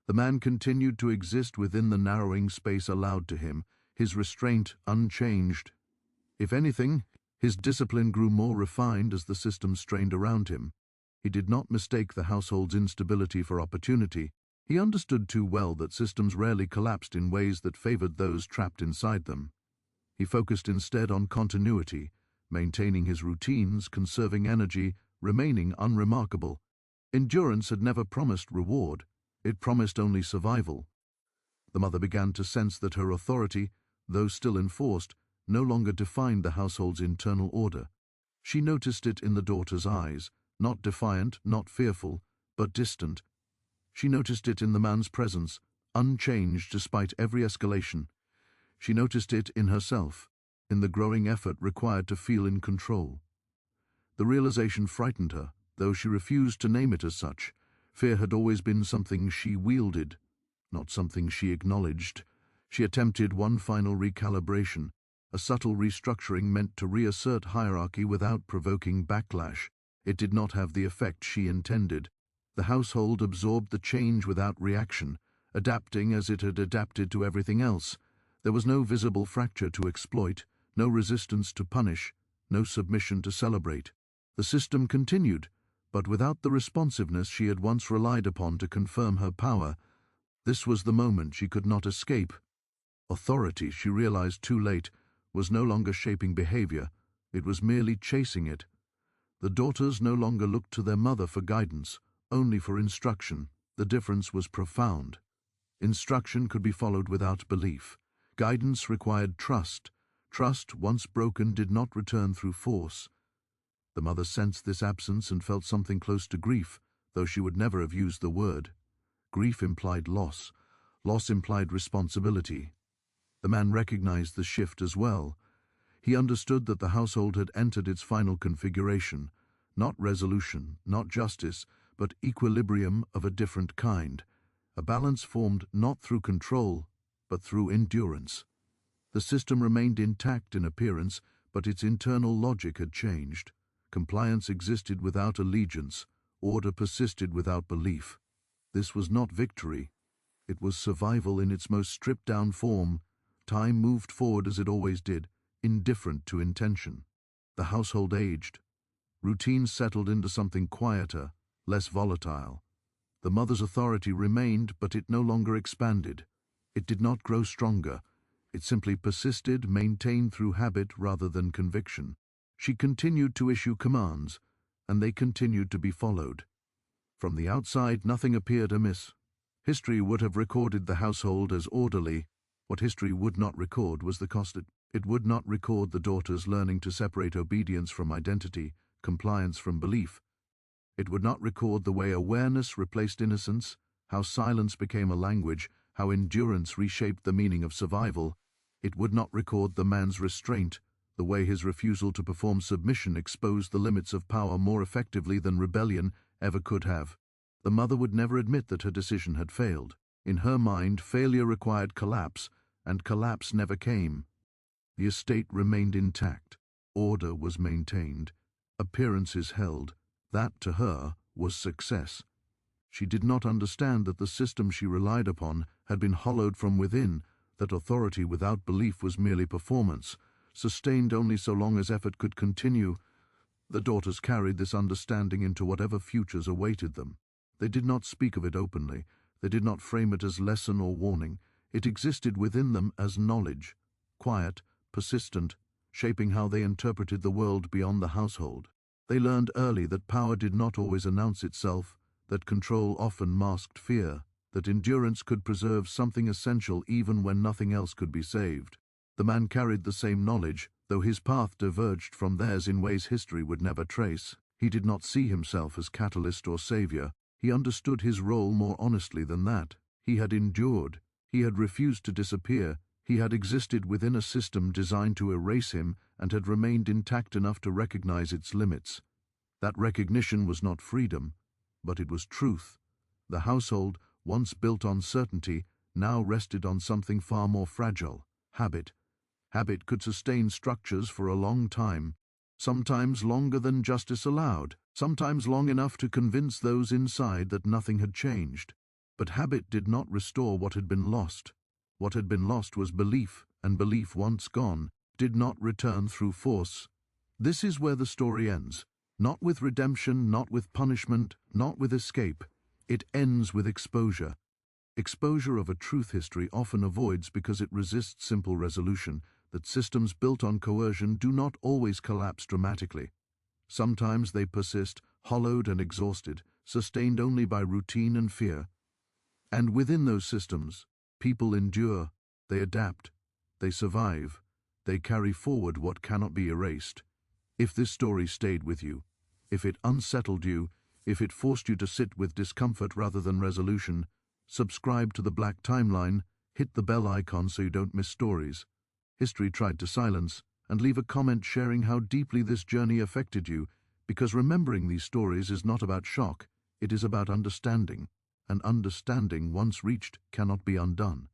The man continued to exist within the narrowing space allowed to him, his restraint unchanged. If anything, his discipline grew more refined as the system strained around him. He did not mistake the household's instability for opportunity. He understood too well that systems rarely collapsed in ways that favored those trapped inside them. He focused instead on continuity, maintaining his routines, conserving energy, remaining unremarkable. Endurance had never promised reward. It promised only survival. The mother began to sense that her authority, though still enforced, no longer defined the household's internal order. She noticed it in the daughter's eyes, not defiant, not fearful, but distant. She noticed it in the man's presence, unchanged despite every escalation. She noticed it in herself, in the growing effort required to feel in control. The realization frightened her, though she refused to name it as such. Fear had always been something she wielded, not something she acknowledged. She attempted one final recalibration, a subtle restructuring meant to reassert hierarchy without provoking backlash. It did not have the effect she intended. The household absorbed the change without reaction, adapting as it had adapted to everything else. There was no visible fracture to exploit, no resistance to punish, no submission to celebrate. The system continued, but without the responsiveness she had once relied upon to confirm her power. This was the moment she could not escape. Authority, she realized too late, was no longer shaping behavior, it was merely chasing it. The daughters no longer looked to their mother for guidance, only for instruction. The difference was profound. Instruction could be followed without belief. Guidance required trust. Trust, once broken, did not return through force. The mother sensed this absence and felt something close to grief, though she would never have used the word. Grief implied loss. Loss implied responsibility. The man recognized the shift as well. He understood that the household had entered its final configuration, not resolution, not justice, but equilibrium of a different kind, a balance formed not through control, but through endurance. The system remained intact in appearance, but its internal logic had changed. Compliance existed without allegiance, order persisted without belief. This was not victory. It was survival in its most stripped-down form. Time moved forward as it always did, indifferent to intention. The household aged. Routine settled into something quieter, less volatile. The mother's authority remained, but it no longer expanded. It did not grow stronger. It simply persisted, maintained through habit rather than conviction. She continued to issue commands, and they continued to be followed. From the outside, nothing appeared amiss. History would have recorded the household as orderly. What history would not record was the cost. It would not record the daughters learning to separate obedience from identity, compliance from belief. It would not record the way awareness replaced innocence, how silence became a language, how endurance reshaped the meaning of survival. It would not record the man's restraint, the way his refusal to perform submission exposed the limits of power more effectively than rebellion ever could have. The mother would never admit that her decision had failed. In her mind, failure required collapse, and collapse never came. The estate remained intact. Order was maintained. Appearances held. That, to her, was success. She did not understand that the system she relied upon had been hollowed from within, that authority without belief was merely performance, sustained only so long as effort could continue. The daughters carried this understanding into whatever futures awaited them. They did not speak of it openly. They did not frame it as lesson or warning. It existed within them as knowledge, quiet, persistent, shaping how they interpreted the world beyond the household. They learned early that power did not always announce itself, that control often masked fear, that endurance could preserve something essential even when nothing else could be saved. The man carried the same knowledge, though his path diverged from theirs in ways history would never trace. He did not see himself as catalyst or savior. He understood his role more honestly than that. He had endured. He had refused to disappear. He had existed within a system designed to erase him and had remained intact enough to recognize its limits. That recognition was not freedom, but it was truth. The household, once built on certainty, now rested on something far more fragile: habit. Habit could sustain structures for a long time, sometimes longer than justice allowed, sometimes long enough to convince those inside that nothing had changed. But habit did not restore what had been lost. What had been lost was belief, and belief, once gone, did not return through force. This is where the story ends. Not with redemption, not with punishment, not with escape. It ends with exposure. Exposure of a truth history often avoids because it resists simple resolution, that systems built on coercion do not always collapse dramatically. Sometimes they persist, hollowed and exhausted, sustained only by routine and fear. And within those systems, people endure, they adapt, they survive, they carry forward what cannot be erased. If this story stayed with you, if it unsettled you, if it forced you to sit with discomfort rather than resolution, subscribe to the Black Timeline, hit the bell icon so you don't miss stories history tried to silence, and leave a comment sharing how deeply this journey affected you, because remembering these stories is not about shock, it is about understanding, and understanding once reached cannot be undone.